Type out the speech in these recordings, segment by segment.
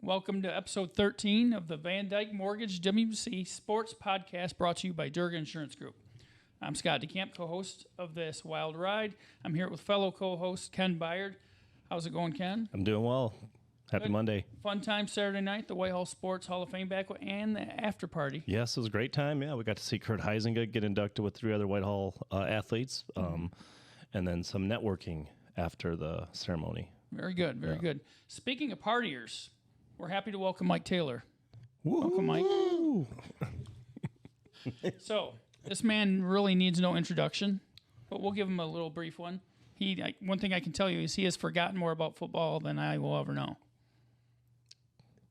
Welcome to episode 13 of the Van Dyke Mortgage WC Sports Podcast brought to you by Durga Insurance Group. I'm Scott DeCamp, co-host of this wild ride. I'm here with fellow co-host Ken Byard. How's it going, Ken? I'm doing well. Happy Good. Monday. Fun time Saturday night, the Whitehall Sports Hall of Fame banquet and the after party. Yes, it was a great time. Yeah, we got to see Kurt Heisinger get inducted with 3 other Whitehall athletes, and then some networking after the ceremony. Very good, very good. Speaking of partiers, we're happy to welcome Mike Taylor. Woo! Welcome, Mike. So, this man really needs no introduction, but we'll give him a little brief one. One thing I can tell you is he has forgotten more about football than I will ever know.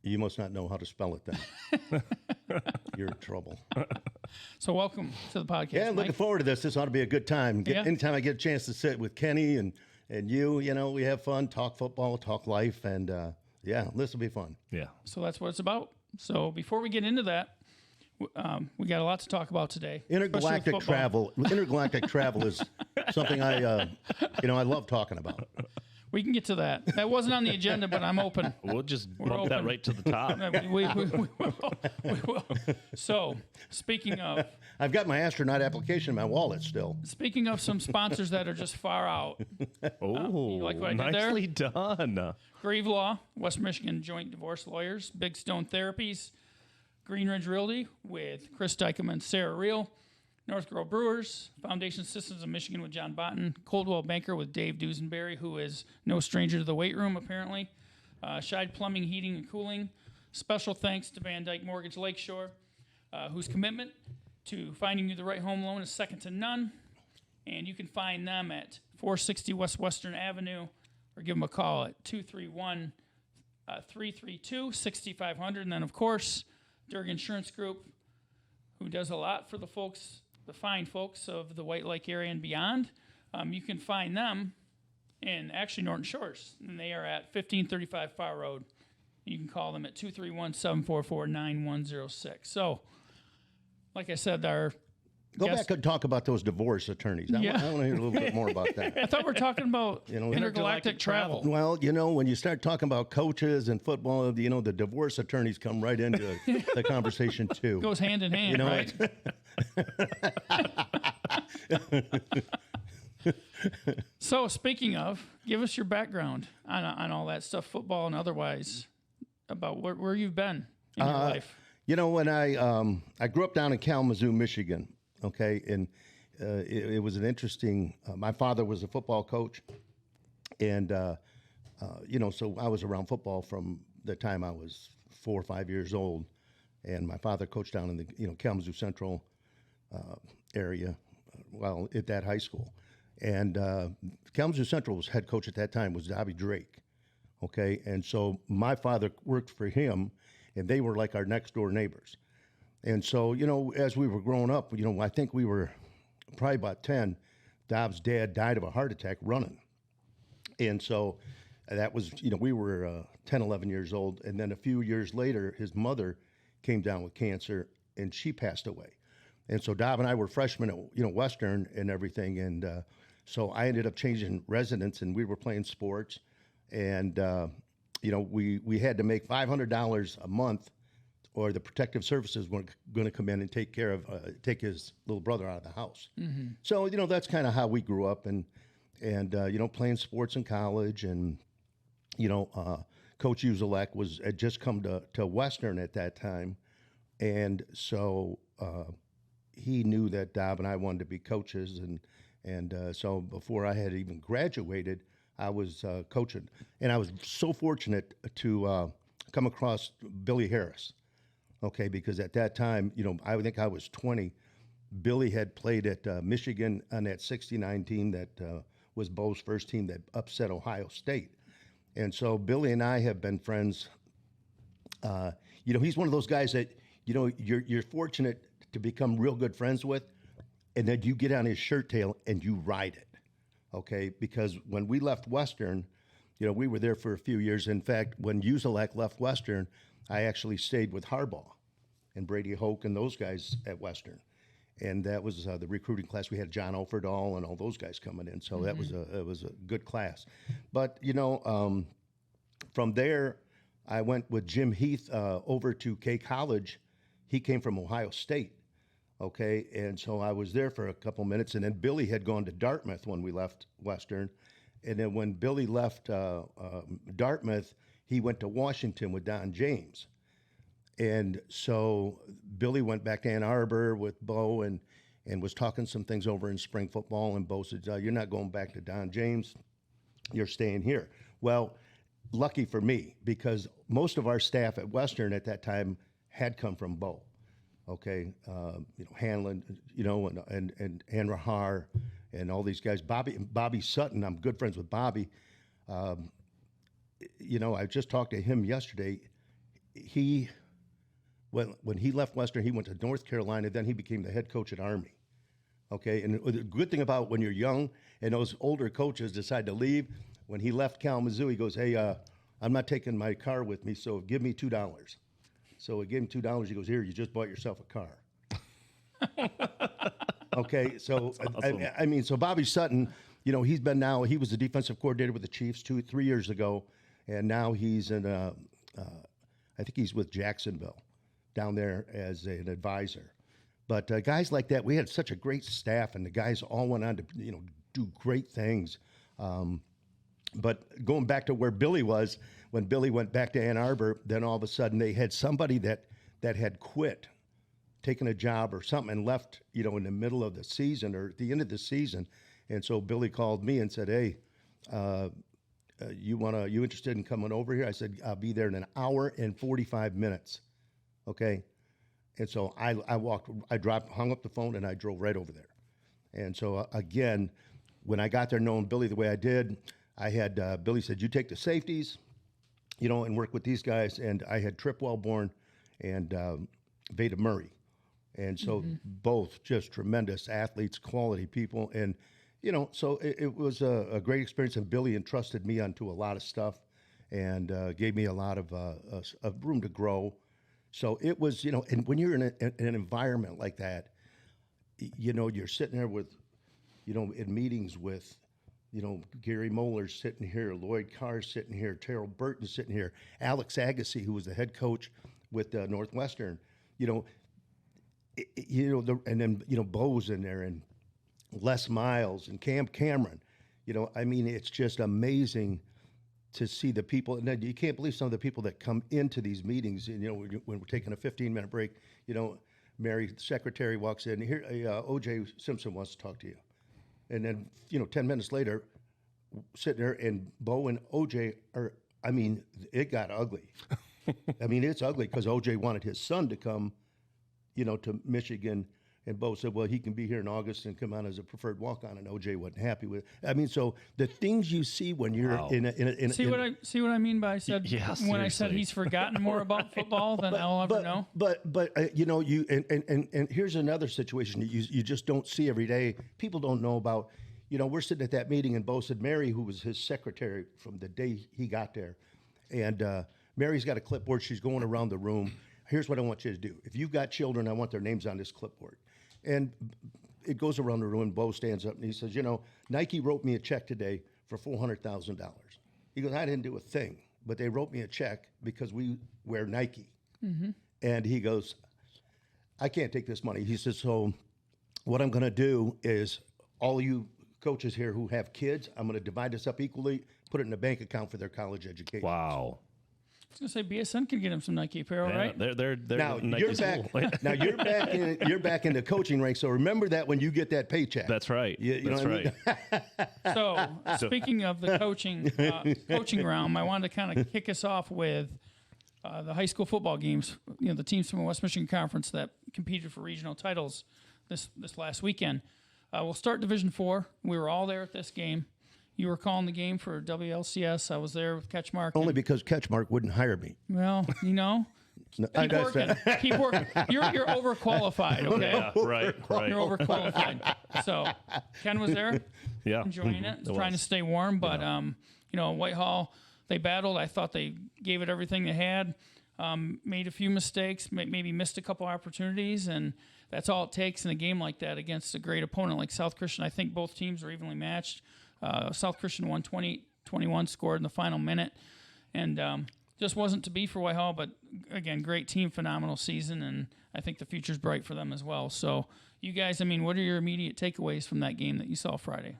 You must not know how to spell it then. You're in trouble. So welcome to the podcast, Yeah, Mike. looking forward to this. This ought to be a good time. Yeah. Anytime I get a chance to sit with Kenny and you we have fun, talk football, talk life, and this will be fun. Yeah. So that's what it's about. So before we get into that, we got a lot to talk about today. Intergalactic travel. Intergalactic travel is something I love talking about. We can get to that. That wasn't on the agenda, but I'm open. We'll just bump that right to the top. We will. So, speaking of... I've got my astronaut application in my wallet still. Speaking of some sponsors that are just far out. Oh, you like what I did there? nicely done. Grieve Law, West Michigan Joint Divorce Lawyers, Big Stone Therapies, Green Ridge Realty with Chris Dykema and Sarah Reel, North Grove Brewers, Foundation Systems of Michigan with John Botten, Coldwell Banker with Dave Duesenberry, who is no stranger to the weight room, apparently, Scheid Plumbing, Heating, and Cooling. Special thanks to Van Dyke Mortgage Lakeshore, whose commitment to finding you the right home loan is second to none. And you can find them at 460 West Western Avenue, or give them a call at 231-332-6500. And then, of course, Durga Insurance Group, who does a lot for the fine folks of the White Lake area and beyond. You can find them in actually Norton Shores, and they are at 1535 Far Road. You can call them at 231-744-9106. So, like I said, Go back and talk about those divorce attorneys. I want to hear a little bit more about that. I thought we were talking about intergalactic travel. Well, when you start talking about coaches and football, the divorce attorneys come right into the conversation too. Goes hand in hand, right? So, speaking of, give us your background on all that stuff, football and otherwise, about where you've been in your life. When I grew up down in Kalamazoo, Michigan. Okay, and it was an interesting. My father was a football coach, and so I was around football from the time I was 4 or 5 years old. And my father coached down in the Kalamazoo Central area, at that high school. And Kalamazoo Central's head coach at that time was Bobby Drake. Okay, and so my father worked for him, and they were like our next door neighbors. And so, as we were growing up, I think we were probably about 10. Dob's dad died of a heart attack running. And so that was, we were 10, 11 years old. And then a few years later, his mother came down with cancer, and she passed away. And so Dob and I were freshmen at, Western and everything. And so I ended up changing residence, and we were playing sports. And, we had to make $500 a month, or the protective services were going to come in and take his little brother out of the house. Mm-hmm. So, that's kind of how we grew up, and playing sports in college. And, Coach Uzelek had just come to Western at that time. And so he knew that Dob and I wanted to be coaches. And so before I had even graduated, I was coaching. And I was so fortunate to come across Billy Harris. Okay, because at that time, I think I was 20. Billy had played at Michigan on that 69 team that was Bo's first team that upset Ohio State. And so Billy and I have been friends. He's one of those guys that, you're fortunate to become real good friends with, and then you get on his shirt tail and you ride it. Okay, because when we left Western, we were there for a few years. In fact, when Uzelek left Western, I actually stayed with Harbaugh and Brady Hoke and those guys at Western. And that was the recruiting class. We had John Offerdahl and all those guys coming in. So it was a good class. But, from there, I went with Jim Heath over to K College. He came from Ohio State. Okay, and so I was there for a couple minutes, and then Billy had gone to Dartmouth when we left Western. And then when Billy left Dartmouth, he went to Washington with Don James. And so Billy went back to Ann Arbor with Bo and was talking some things over in spring football. And Bo said, you're not going back to Don James. You're staying here. Well, lucky for me, because most of our staff at Western at that time had come from Bo. Okay, Hanlon, and Rahar and all these guys. Bobby Sutton, I'm good friends with Bobby. I just talked to him yesterday. When he left Western, he went to North Carolina. Then he became the head coach at Army. Okay, and the good thing about when you're young and those older coaches decide to leave, when he left Kalamazoo, he goes, "Hey, I'm not taking my car with me, so give me $2." So I gave him $2. He goes, "Here, you just bought yourself a car." Okay, so awesome. So Bobby Sutton, he was the defensive coordinator with the Chiefs 2-3 years ago, and now he's in I think he's with Jacksonville down there as an advisor. But guys like that, we had such a great staff, and the guys all went on to do great things. But going back to where Billy was, when Billy went back to Ann Arbor, then all of a sudden they had somebody that had quit, taken a job or something, and left, in the middle of the season or at the end of the season. And so Billy called me and said, "Hey, you interested in coming over here?" I said, "I'll be there in an hour and 45 minutes." Okay. And so I hung up the phone, and I drove right over there. And so again, when I got there knowing Billy the way I did, I had Billy said, "You take the safeties, and work with these guys." And I had Trip Wellborn and Veda Murray. And so both just tremendous athletes, quality people. And, so it was a great experience. And Billy entrusted me onto a lot of stuff and gave me a lot of room to grow. So it was, and when you're in an environment like that, you're sitting there with, in meetings with, Gary Moeller's sitting here, Lloyd Carr's sitting here, Terrell Burton's sitting here, Alex Agassi, who was the head coach with Northwestern, and then, Bo's in there, and Les Miles and Cam Cameron. It's just amazing to see the people. And then you can't believe some of the people that come into these meetings, when we're taking a 15-minute break, Mary, the secretary, walks in, here, O.J. Simpson wants to talk to you. And then, 10 minutes later, sitting there, and Bo and O.J. it got ugly. It's ugly because O.J. wanted his son to come, to Michigan, and Bo said, "Well, he can be here in August and come on as a preferred walk-on," and O.J. wasn't happy with it. So the things you see when you're see what I mean by when I said he's forgotten more about football than I'll ever know. But you and here's another situation that you just don't see every day. People don't know about. We're sitting at that meeting, and Bo said Mary, who was his secretary from the day he got there, and Mary's got a clipboard. She's going around the room. Here's what I want you to do. If you've got children, I want their names on this clipboard. And it goes around the room, and Bo stands up, and he says, Nike wrote me a check today for $400,000. He goes, "I didn't do a thing, but they wrote me a check because we wear Nike." Mm-hmm. And he goes, "I can't take this money." He says, "So what I'm going to do is all you coaches here who have kids, I'm going to divide this up equally, put it in a bank account for their college education." Wow. I was going to say BSN can get him some Nike apparel, right? They're now Nike you're back. Now you're back in the coaching ranks. So remember that when you get that paycheck. That's right. That's right. So speaking of the coaching realm, I wanted to kind of kick us off with the high school football games. The teams from the West Michigan Conference that competed for regional titles this last weekend. We'll start Division IV. We were all there at this game. You were calling the game for WLCS. I was there with CatchMark. Only because CatchMark wouldn't hire me. Well, keep working. Keep working. You're overqualified, okay? Yeah, right. You're overqualified. So Ken was there, enjoying it, trying to stay warm. But Whitehall, they battled. I thought they gave it everything they had. Made a few mistakes, maybe missed a couple opportunities, and that's all it takes in a game like that against a great opponent like South Christian. I think both teams were evenly matched. South Christian won 20-21, scored in the final minute. And just wasn't to be for Whitehall, but again, great team, phenomenal season, and I think the future's bright for them as well. So you guys, I mean, what are your immediate takeaways from that game that you saw Friday?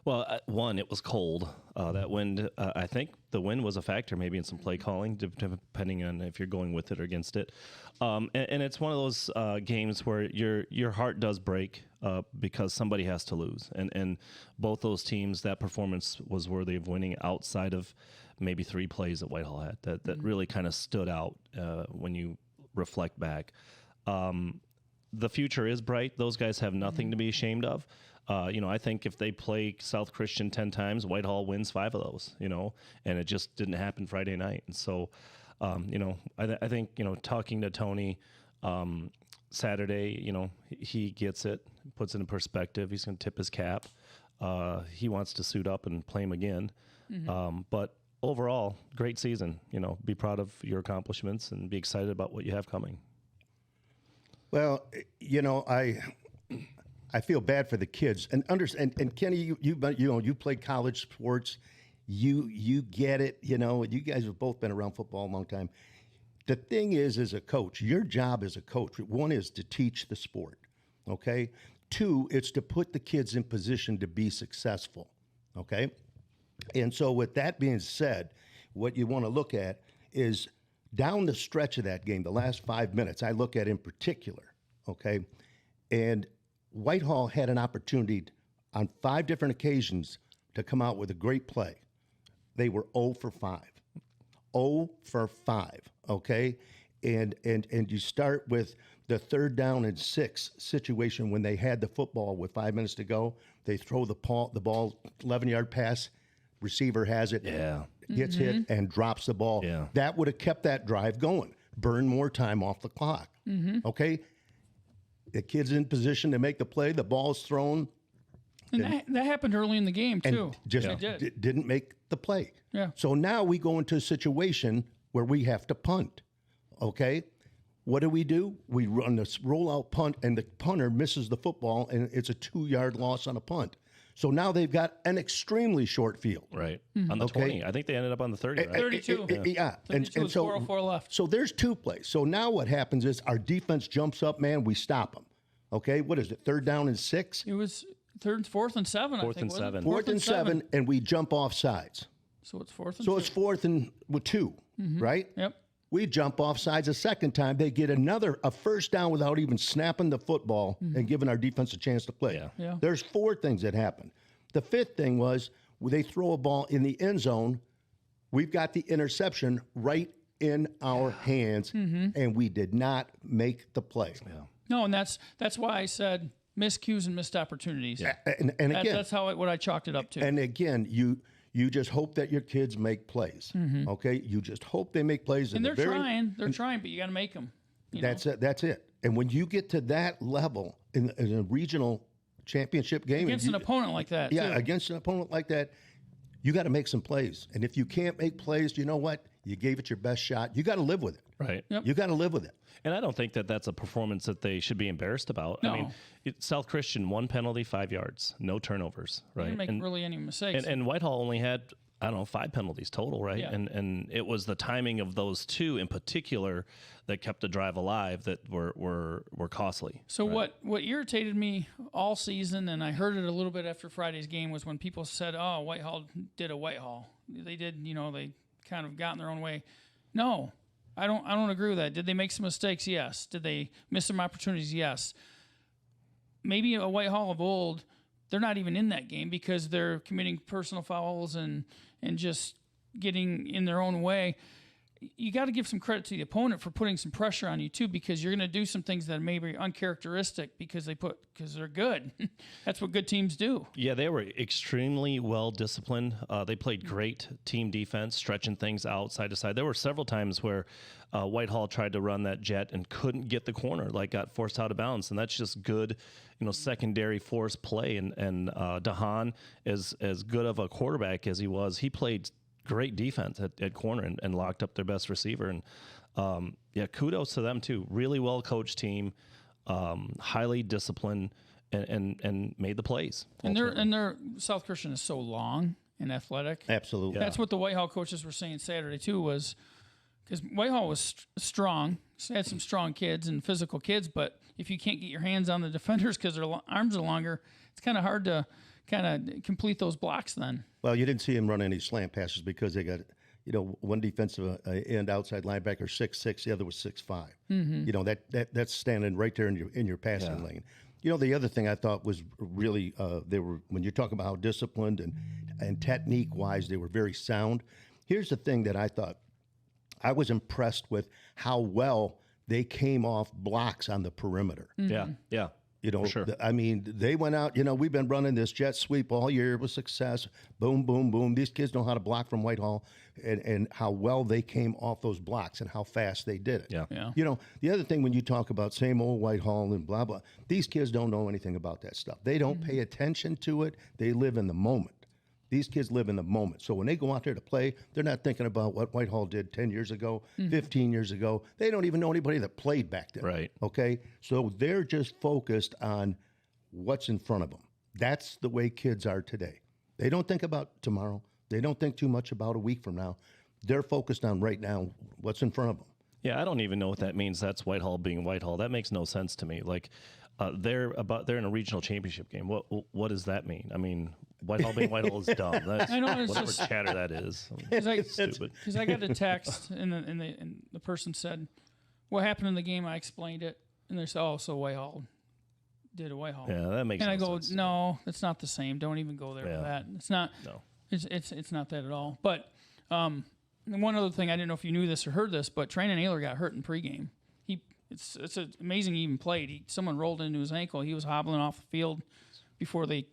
Well, one, it was cold. That wind, I think the wind was a factor maybe in some play calling, depending on if you're going with it or against it. And it's one of those games where your heart does break because somebody has to lose. And both those teams, that performance was worthy of winning outside of maybe 3 plays that Whitehall had that really kind of stood out when you reflect back. The future is bright. Those guys have nothing to be ashamed of. I think if they play South Christian 10 times, Whitehall wins 5 of those, and it just didn't happen Friday night. And so, I think, talking to Tony Saturday, he gets it, puts it in perspective. He's going to tip his cap. He wants to suit up and play him again. But overall, great season. Be proud of your accomplishments and be excited about what you have coming. Well, I feel bad for the kids, and Kenny, you played college sports, you get it. You guys have both been around football a long time. The thing is, as a coach, your job as a coach, one is to teach the sport, okay. 2, it's to put the kids in position to be successful, okay. And so, with that being said, what you want to look at is down the stretch of that game, the last 5 minutes. I look at in particular, okay, and Whitehall had an opportunity on 5 different occasions to come out with a great play. They were 0 for 5. 0 for 5, okay? And you start with the 3rd down and 6 situation when they had the football with 5 minutes to go. They throw the ball 11-yard pass, receiver has it, gets hit, and drops the ball. Yeah. That would have kept that drive going, burn more time off the clock, okay? The kid's in position to make the play. The ball's thrown. And that happened early in the game, too. And just didn't make the play. Yeah. So now we go into a situation where we have to punt, okay? What do? We run this rollout punt, and the punter misses the football, and it's a 2-yard loss on a punt. So now they've got an extremely short field. Right. On the 20. I think they ended up on the 30, right? 32. Yeah. 32 and so 404 left. So there's 2 plays. So now what happens is our defense jumps up, man, we stop them. Okay, what is it, 3rd down and 6? It was 4th and 7, I think. 4th and 7. 4th and 7, and we jump off sides. So it's 4th and So it's 4th and 2, right? Yep. We jump off sides a second time. They get a first down without even snapping the football and giving our defense a chance to play. Yeah. There's 4 things that happen. The 5th thing was they throw a ball in the end zone. We've got the interception right in our hands, and we did not make the play. Yeah. No, and that's why I said miscues and missed opportunities. Yeah. And again, that's what I chalked it up to. And again, you just hope that your kids make plays. Okay, you just hope they make plays. And they're trying, but you got to make them. That's it. That's it. And when you get to that level in a regional championship game against an opponent like that, against an opponent like that, you got to make some plays. And if you can't make plays, you know what? You gave it your best shot. You got to live with it. Right. Yep. You got to live with it. And I don't think that that's a performance that they should be embarrassed about. No. I mean, South Christian, 1 penalty, 5 yards, no turnovers, right? They didn't make really any mistakes. And Whitehall only had, 5 penalties total, right? Yeah. And it was the timing of those 2 in particular that kept the drive alive that were costly. So what irritated me all season, and I heard it a little bit after Friday's game, was when people said, "Oh, Whitehall did a Whitehall. They did, they kind of got in their own way." No, I don't agree with that. Did they make some mistakes? Yes. Did they miss some opportunities? Yes. Maybe a Whitehall of old, they're not even in that game because they're committing personal fouls and just getting in their own way. You got to give some credit to the opponent for putting some pressure on you too, because you're going to do some things that may be uncharacteristic because they're good. That's what good teams do. Yeah, they were extremely well disciplined. They played great team defense, stretching things out side to side. There were several times where Whitehall tried to run that jet and couldn't get the corner, got forced out of bounds, and that's just good, secondary force play. And DeHaan, as good of a quarterback as he was, he played great defense at corner and locked up their best receiver. And kudos to them too. Really well coached team, highly disciplined, and made the plays. And their South Christian is so long, and athletic. Absolutely. That's what the Whitehall coaches were saying Saturday too, was because Whitehall was strong, had some strong kids and physical kids, but if you can't get your hands on the defenders because their arms are longer, it's kind of hard to kind of complete those blocks then. Well, you didn't see him run any slant passes because they got, one defensive end outside linebacker 6'6", the other was 6'5". Mm-hmm. That's standing right there in your passing lane. The other thing I thought was really when you talk about how disciplined and technique wise they were very sound. Here's the thing that I thought. I was impressed with how well they came off blocks on the perimeter. Mm-hmm. Yeah. For sure. They went out, we've been running this jet sweep all year with success. Boom, boom, boom. These kids know how to block from Whitehall and how well they came off those blocks and how fast they did it. Yeah. The other thing when you talk about same old Whitehall and blah, blah, these kids don't know anything about that stuff. They don't pay attention to it. They live in the moment. These kids live in the moment. So when they go out there to play, they're not thinking about what Whitehall did 10 years ago, 15 years ago. They don't even know anybody that played back then. Right. Okay? So they're just focused on what's in front of them. That's the way kids are today. They don't think about tomorrow. They don't think too much about a week from now. They're focused on right now, what's in front of them. Yeah, I don't even know what that means. That's Whitehall being Whitehall. That makes no sense to me. Like, they're in a regional championship game. What does that mean? I mean, Whitehall being Whitehall is dumb. That's whatever chatter that is. Stupid. Because I got a text and the person said, "What happened in the game?" I explained it, and they said, "Oh, so Whitehall did a Whitehall." Yeah, that makes. And no I go, sense. "No, it's not the same. Don't even go there for that. It's not. No. It's not that at all." But one other thing, I didn't know if you knew this or heard this, but Trainan Naylor got hurt in pregame. It's amazing he even played. Someone rolled into his ankle. He was hobbling off the field before they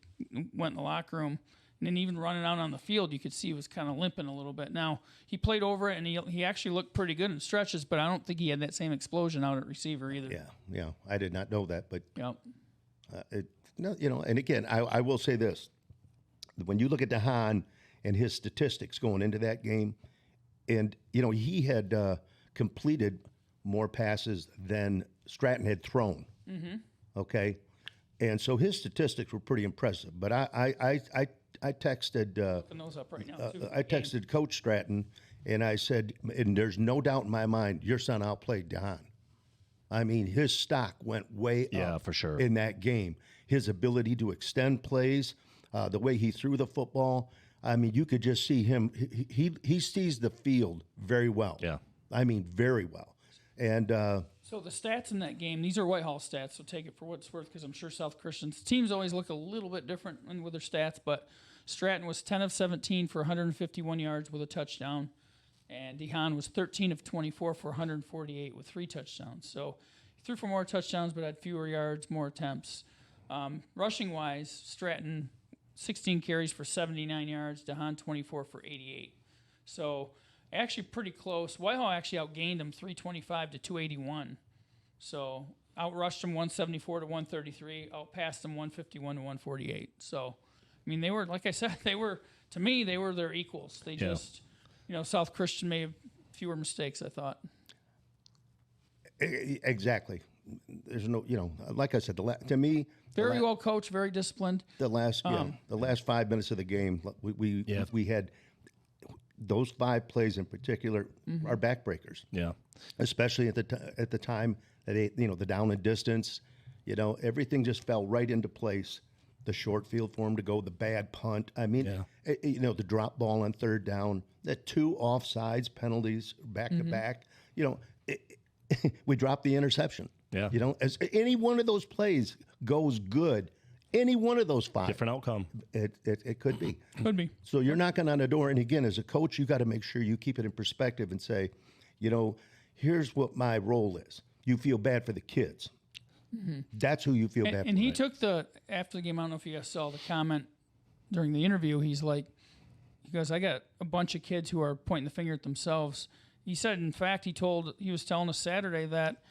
went in the locker room. And then even running out on the field, you could see he was kind of limping a little bit. Now, he played over it, and he actually looked pretty good in stretches, but I don't think he had that same explosion out at receiver either. Yeah. I did not know that. But, Yep. And again, I will say this. When you look at DeHaan and his statistics going into that game, and, he had completed more passes than Stratton had thrown. Mm-hmm. Okay, and so his statistics were pretty impressive. But I texted. Looking those up right now. I texted Coach Stratton, and I said, and there's no doubt in my mind, your son outplayed DeHaan. I mean, his stock went way up for sure in that game. His ability to extend plays, the way he threw the football. I mean, you could just see him. He sees the field very well. Yeah, I mean, very well. And so the stats in that game, these are Whitehall stats, so take it for what it's worth, because I'm sure South Christian's teams always look a little bit different with their stats, but Stratton was 10 of 17 for 151 yards with a touchdown, and DeHaan was 13 of 24 for 148 with 3 touchdowns. So he threw for more touchdowns but had fewer yards, more attempts. Rushing-wise, Stratton, 16 carries for 79 yards, DeHaan 24 for 88. So actually pretty close. Whitehall actually outgained them 325 to 281. So outrushed them 174 to 133, outpassed them 151 to 148. So, I mean, they were, like I said, to me, they were their equals. They just, South Christian made fewer mistakes, I thought. Exactly. There's no, like I said, to me, very well coached, very disciplined. The last 5 minutes of the game, we had those 5 plays in particular are backbreakers. Yeah, especially at the time that the down and distance, everything just fell right into place. The short field for him to go, the bad punt. I mean, the drop ball on 3rd down, the 2 offsides penalties back to back. We dropped the interception. Yeah, as any one of those plays goes good. Any one of those 5. Different outcome. It could be. Could be. So you're knocking on the door. And again, as a coach, you got to make sure you keep it in perspective and say, here's what my role is. You feel bad for the kids. Mm-hmm. That's who you feel bad for. And he took after the game, I don't know if you guys saw the comment during the interview, he goes, I got a bunch of kids who are pointing the finger at themselves. He said, in fact, he was telling us Saturday that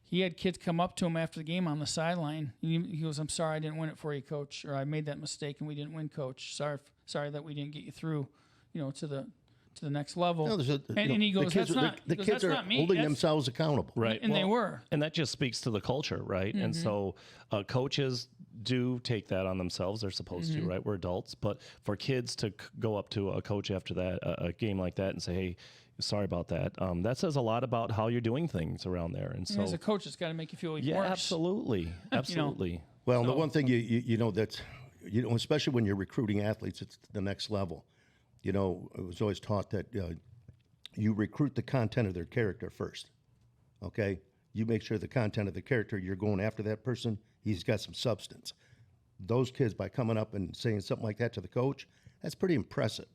he had kids come up to him after the game on the sideline. He goes, "I'm sorry I didn't win it for you, Coach," or "I made that mistake and we didn't win, Coach. Sorry that we didn't get you through, to to the next level. No, and he goes, that's not, the kids are holding themselves accountable. Right. And they were. And that just speaks to the culture, right? And so coaches do take that on themselves. They're supposed to, right? We're adults. But for kids to go up to a coach after that, a game like that, and say, hey, sorry about that, that says a lot about how you're doing things around there. And so, as a coach, it's got to make you feel even worse. Absolutely. Absolutely. Well, the one thing you know that's, especially when you're recruiting athletes, it's the next level. It was always taught that you recruit the content of their character first. Okay, you make sure the content of the character you're going after that person, he's got some substance. Those kids, by coming up and saying something like that to the coach, that's pretty impressive.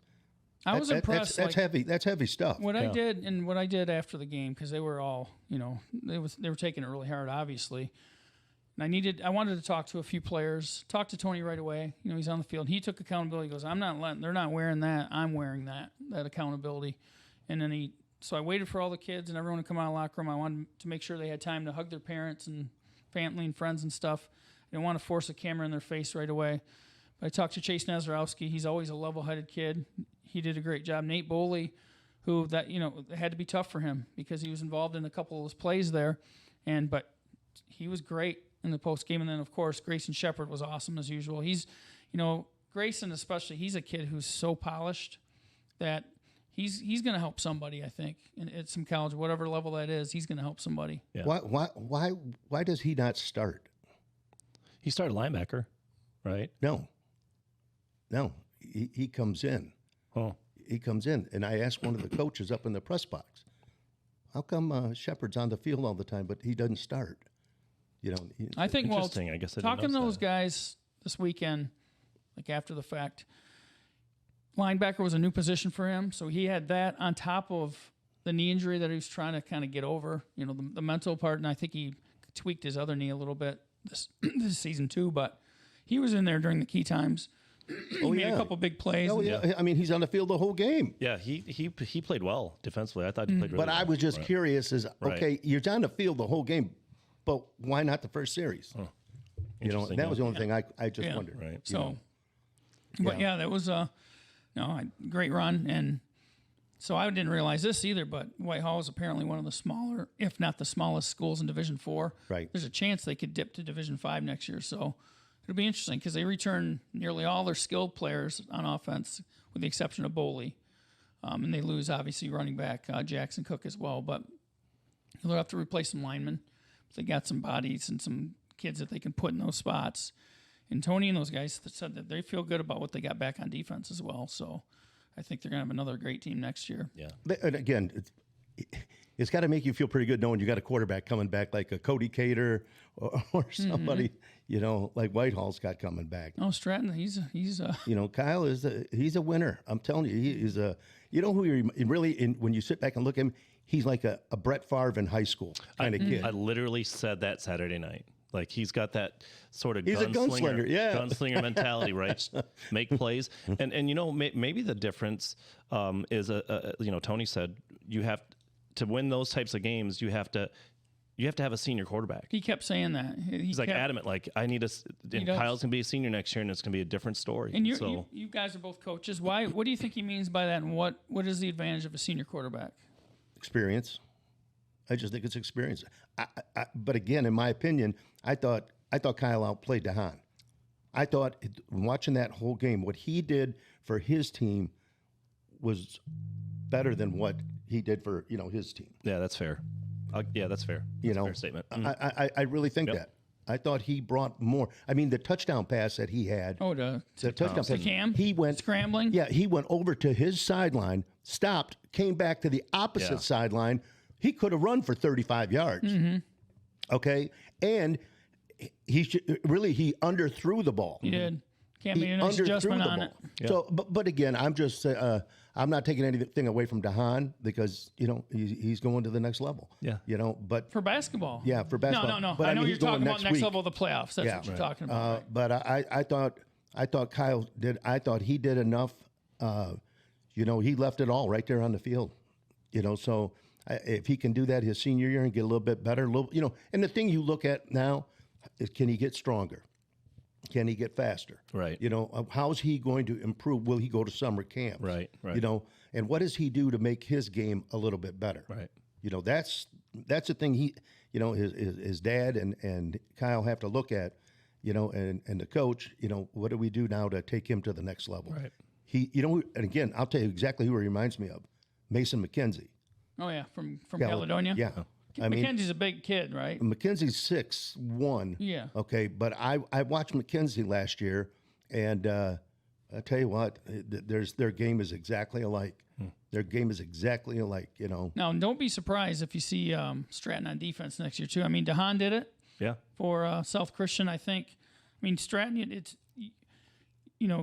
I was impressed. That's heavy. That's heavy stuff. What I did after the game, because they were all, they were taking it really hard, obviously. And I wanted to talk to a few players. Talk to Tony right away. He's on the field. He took accountability. He goes, they're not wearing that. I'm wearing that accountability. And then so I waited for all the kids and everyone to come out of the locker room. I wanted to make sure they had time to hug their parents and family and friends and stuff. I didn't want to force a camera in their face right away. But I talked to Chase Nazarowski. He's always a level-headed kid. He did a great job. Nate Boley, who it had to be tough for him because he was involved in a couple of his plays there. But he was great in the post game. And then, of course, Grayson Shepard was awesome as usual. He's, Grayson especially, he's a kid who's so polished that he's going to help somebody, I think, at some college, whatever level that is, he's going to help somebody. Yeah. Why does he not start? He started linebacker, right? No. He comes in. Oh. He comes in, and I asked one of the coaches up in the press box, how come Shepard's on the field all the time, but he doesn't start? I think, interesting. I guess I talking to didn't those guys this weekend, like after the fact, linebacker was a new position for him, so he had that on top of the knee injury that he was trying to kind of get over, the mental part, and I think he tweaked his other knee a little bit this season too, but he was in there during the key times. He made a couple big plays. Oh, yeah. I mean, he's on the field the whole game. Yeah, he played well defensively. I thought he played really well. But I was just curious Right. Okay, you're on the field the whole game, but why not the first series? Oh, that was the only thing I just wondered. Right. So, but that was a great run. And so I didn't realize this either, but Whitehall is apparently one of the smaller, if not the smallest schools in Division IV. Right. There's a chance they could dip to Division V next year. So it'll be interesting because they return nearly all their skilled players on offense with the exception of Boley. And they lose, obviously, running back Jackson Cook as well. But they'll have to replace some linemen. They got some bodies and some kids that they can put in those spots. And Tony and those guys said that they feel good about what they got back on defense as well. So I think they're going to have another great team next year. Yeah. And again, it's got to make you feel pretty good knowing you got a quarterback coming back like a Cody Cater or somebody, like Whitehall's got coming back. Oh, Stratton, he's Kyle he's a winner. I'm telling you, he is a. Who he really when you sit back and look at him, he's like a Brett Favre in high school kind of kid. I literally said that Saturday night. Like he's got that sort of gunslinger mentality, right? Make plays, and maybe the difference is Tony said you have to win those types of games. You have to have a senior quarterback. He kept saying that. He's adamant. Like I need and Kyle's gonna be a senior next year, and it's gonna be a different story. And you guys are both coaches. Why? What do you think he means by that? And what is the advantage of a senior quarterback? Experience. I just think it's experience. But again, in my opinion, I thought Kyle outplayed DeHaan. I thought watching that whole game, what he did for his team was better than what he did for his team. Yeah, that's fair. That's fair. That's a fair statement. I really think that. I thought he brought more. I mean, the touchdown pass that he had. Oh, the touchdown pass. DeCamp? He went scrambling. Yeah, he went over to his sideline, stopped, came back to the opposite sideline. He could have run for 35 yards. Mm-hmm. Okay, and he underthrew the ball. He did. Can't be a nice adjustment on it. Yeah. So, but again, I'm not taking anything away from DeHaan because he's going to the next level. Yeah. But for basketball. Yeah, for basketball. No. But I know you're talking about next week. level of the playoffs. That's what you're talking about. Right? But I thought Kyle did. I thought he did enough. He left it all right there on the field. So. If he can do that his senior year and get a little bit better, and the thing you look at now is, can he get stronger? Can he get faster? Right. How's he going to improve? Will he go to summer camps? Right. and what does he do to make his game a little bit better? Right. You know, that's the thing his dad and Kyle have to look at, and the coach, what do we do now to take him to the next level? Right. And again, I'll tell you exactly who he reminds me of, Mason McKenzie. Oh yeah, from Caledonia. Yeah. McKenzie's a big kid, right? McKenzie's 6'1". Yeah. Okay, but I watched McKenzie last year, and I tell you what, their game is exactly alike. Their game is exactly alike. Now, don't be surprised if you see Stratton on defense next year too. I mean, DeHaan did it. Yeah. For South Christian, I think. I mean, Stratton, it's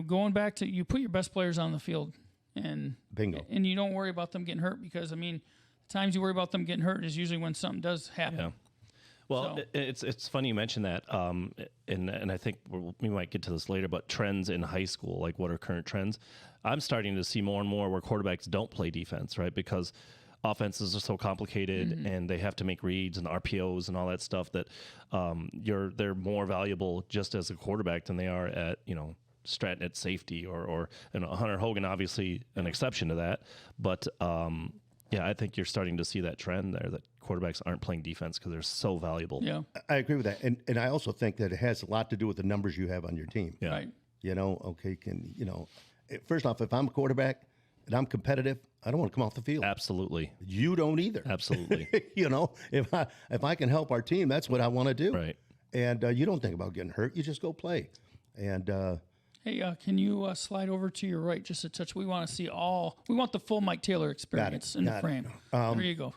going back to you put your best players on the field, and bingo, and you don't worry about them getting hurt, because I mean, the times you worry about them getting hurt is usually when something does happen. Yeah. Well, it's funny you mention that, and I think we might get to this later, but trends in high school, like what are current trends? I'm starting to see more and more where quarterbacks don't play defense, right? Because offenses are so complicated, and they have to make reads and RPOs and all that stuff that they're more valuable just as a quarterback than they are at Stratton at safety or Hunter Hogan, obviously an exception to that, but. Yeah, I think you're starting to see that trend there, that quarterbacks aren't playing defense because they're so valuable. Yeah, I agree with that, and I also think that it has a lot to do with the numbers you have on your team. Yeah. Right. First off, if I'm a quarterback and I'm competitive, I don't want to come off the field. Absolutely. You don't either. Absolutely. If I can help our team, that's what I want to do. Right. And you don't think about getting hurt; you just go play. And hey, can you slide over to your right just a touch? We want to see we want the full Mike Taylor experience in the frame. There you go.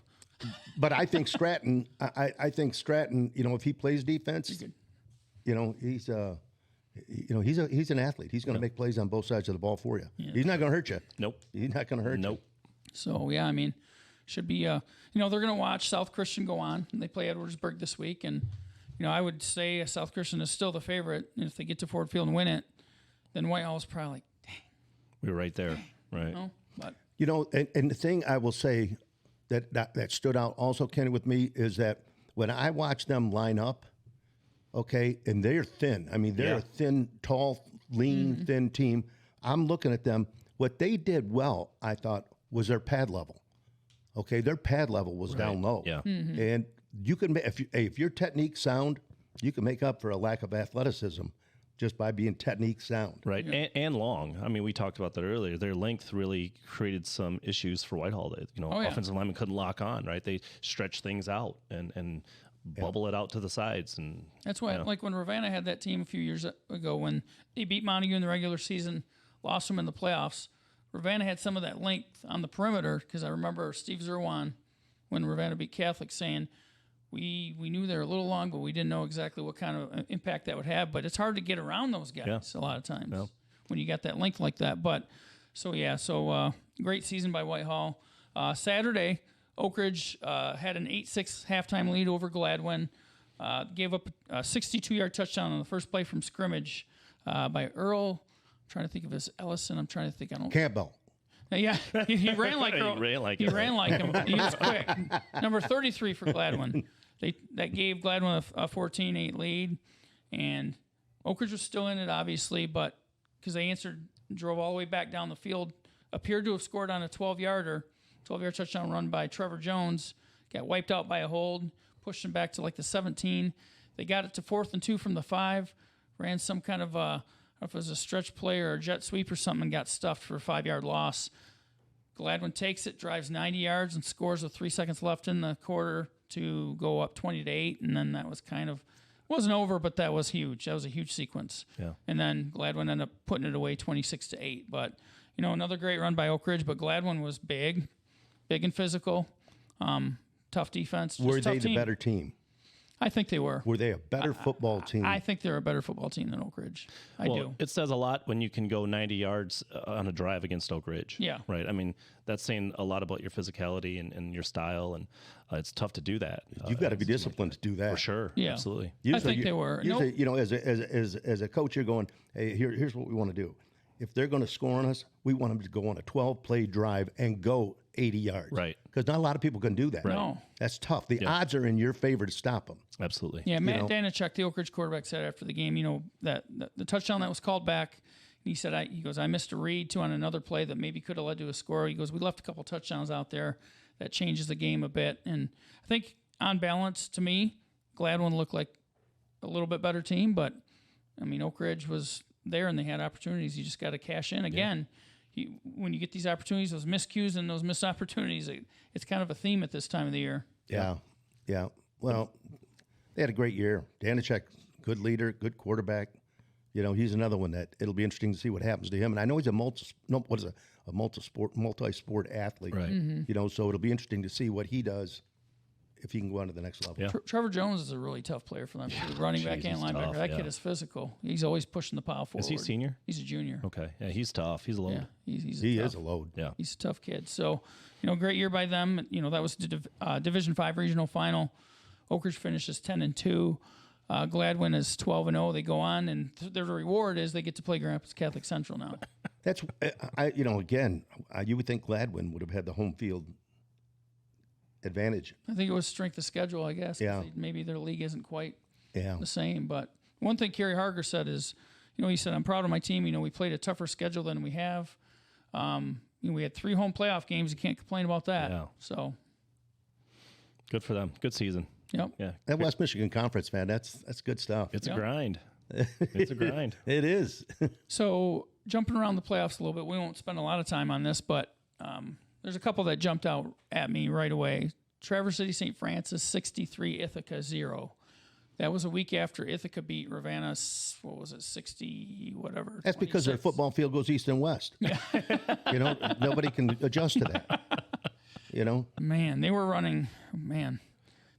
But I think Stratton, if he plays defense, he's an athlete. He's going to make plays on both sides of the ball for you. Yeah. He's not going to hurt you. Nope. He's not going to hurt you. Nope. So, yeah, I mean, should be, they're going to watch South Christian go on. And they play Edwardsburg this week. And, I would say South Christian is still the favorite. And if they get to Ford Field and win it, then Whitehall's probably like, dang. We were right there. Right. But and the thing I will say that stood out also, Kenny, with me is that when I watch them line up, okay, and they're thin. I mean, they're a thin, tall, lean, thin team. I'm looking at them. What they did well, I thought, was their pad level. Okay, their pad level was down low. Yeah. And you can, if your technique sound, you can make up for a lack of athleticism just by being technique sound. Right, and long. I mean, we talked about that earlier. Their length really created some issues for Whitehall. That, offensive linemen couldn't lock on, right? They stretched things out and bubble it out to the sides. And that's why, like when Ravenna had that team a few years ago, when they beat Montague in the regular season, lost them in the playoffs, Ravenna had some of that length on the perimeter, because I remember Steve Zerwan, when Ravenna beat Catholic, saying, we knew they were a little long, but we didn't know exactly what kind of impact that would have. But it's hard to get around those guys a lot of times when you got that length like that. But so great season by Whitehall. Saturday, Oak Ridge had an 8-6 halftime lead over Gladwin. Gave up a 62-yard touchdown on the first play from scrimmage by Earl. I'm trying to think of his Ellison. Campbell. Yeah, he ran like Earl. He ran like him. He was quick. Number 33 for Gladwin. That gave Gladwin a 14-8 lead, and Oak Ridge was still in it, obviously, but because they drove all the way back down the field, appeared to have scored on a 12-yard touchdown run by Trevor Jones, got wiped out by a hold, pushed him back to like the 17. They got it to 4th and 2 from the 5, ran some kind of I don't know if it was a stretch play or a jet sweep or something, and got stuffed for a 5-yard loss. Gladwin takes it, drives 90 yards, and scores with 3 seconds left in the quarter to go up 20-8, and then that was wasn't over, but that was huge. That was a huge sequence. Yeah. And then Gladwin ended up putting it away 26-8. But another great run by Oak Ridge, but Gladwin was big and physical. Tough defense. Were they the better team? I think they were. Were they a better football team? I think they're a better football team than Oak Ridge. I do. It says a lot when you can go 90 yards on a drive against Oak Ridge. Yeah. Right. I mean, that's saying a lot about your physicality and your style, and it's tough to do that. You've got to be disciplined to do that. For sure. Yeah. Absolutely. Usually, I think they were. Usually, as a coach, you're going, hey, here's what we want to do. If they're going to score on us, we want them to go on a 12-play drive and go 80 yards. Right. Because not a lot of people can do that. Right. No. That's tough. The odds are in your favor to stop them. Absolutely. Yeah, Matt Danachuk, the Oak Ridge quarterback, said after the game, that the touchdown that was called back, He said, I missed a read too on another play that maybe could have led to a score. He goes, we left a couple touchdowns out there that changes the game a bit. And I think on balance, to me, Gladwin looked like a little bit better team, but I mean, Oak Ridge was there and they had opportunities. You just got to cash in again. When you get these opportunities, those miscues and those missed opportunities, it's kind of a theme at this time of the year. Yeah. Well, they had a great year. Danishek, good leader, good quarterback. You know, he's another one that it'll be interesting to see what happens to him. And I know he's a multi-sport athlete. Right. Mm-hmm. You know, so it'll be interesting to see what he does if he can go on to the next level. Yeah. Trevor Jones is a really tough player for them. Running back and linebacker. tough, that yeah. kid is physical. He's always pushing the pile forward. Is he senior? He's a junior. Okay. Yeah, he's tough. He's a load. Yeah, He is a load. Yeah. He's a tough kid. So, great year by them. That was the Division 5 regional final. Oak Ridge finishes 10-2. Gladwin is 12-0. They go on, and their reward is they get to play Grand Rapids Catholic Central now. That's again, you would think Gladwin would have had the home field advantage. I think it was strength of schedule, I guess. Yeah. Maybe their league isn't quite Yeah. the same. But one thing Kerry Harger said is, he said, I'm proud of my team. We played a tougher schedule than we have. We had 3 home playoff games. You can't complain about that. Yeah. So Good for them. Good season. Yep. Yeah. That West Michigan Conference, man, that's good stuff. It's Yep. a grind. It's a grind. It is. So jumping around the playoffs a little bit, we won't spend a lot of time on this, but there's a couple that jumped out at me right away. Traverse City St. Francis 63, Ithaca 0. That was a week after Ithaca beat Ravenna, 60 whatever. That's because their 26. football field goes east and west. Nobody can adjust to that. Man, they were running. Man,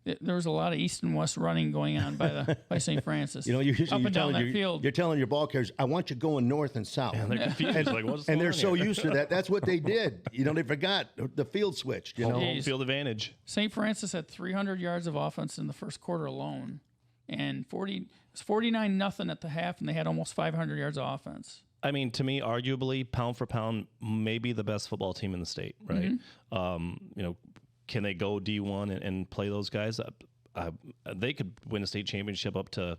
there was a lot of east and west running going on by St. Francis. You're up and down that field. You're telling your ball carriers, I want you going north and south. And they're confused. Like, what's And going they're on so here? used to that. That's what they did. They forgot the field switched. Home field advantage. St. Francis had 300 yards of offense in the first quarter alone, and it was 49-0 at the half, and they had almost 500 yards of offense. I mean, to me, arguably, pound for pound, maybe the best football team in the state, right? Mm-hmm. Can they go D1 and play those guys? They could win a state championship up to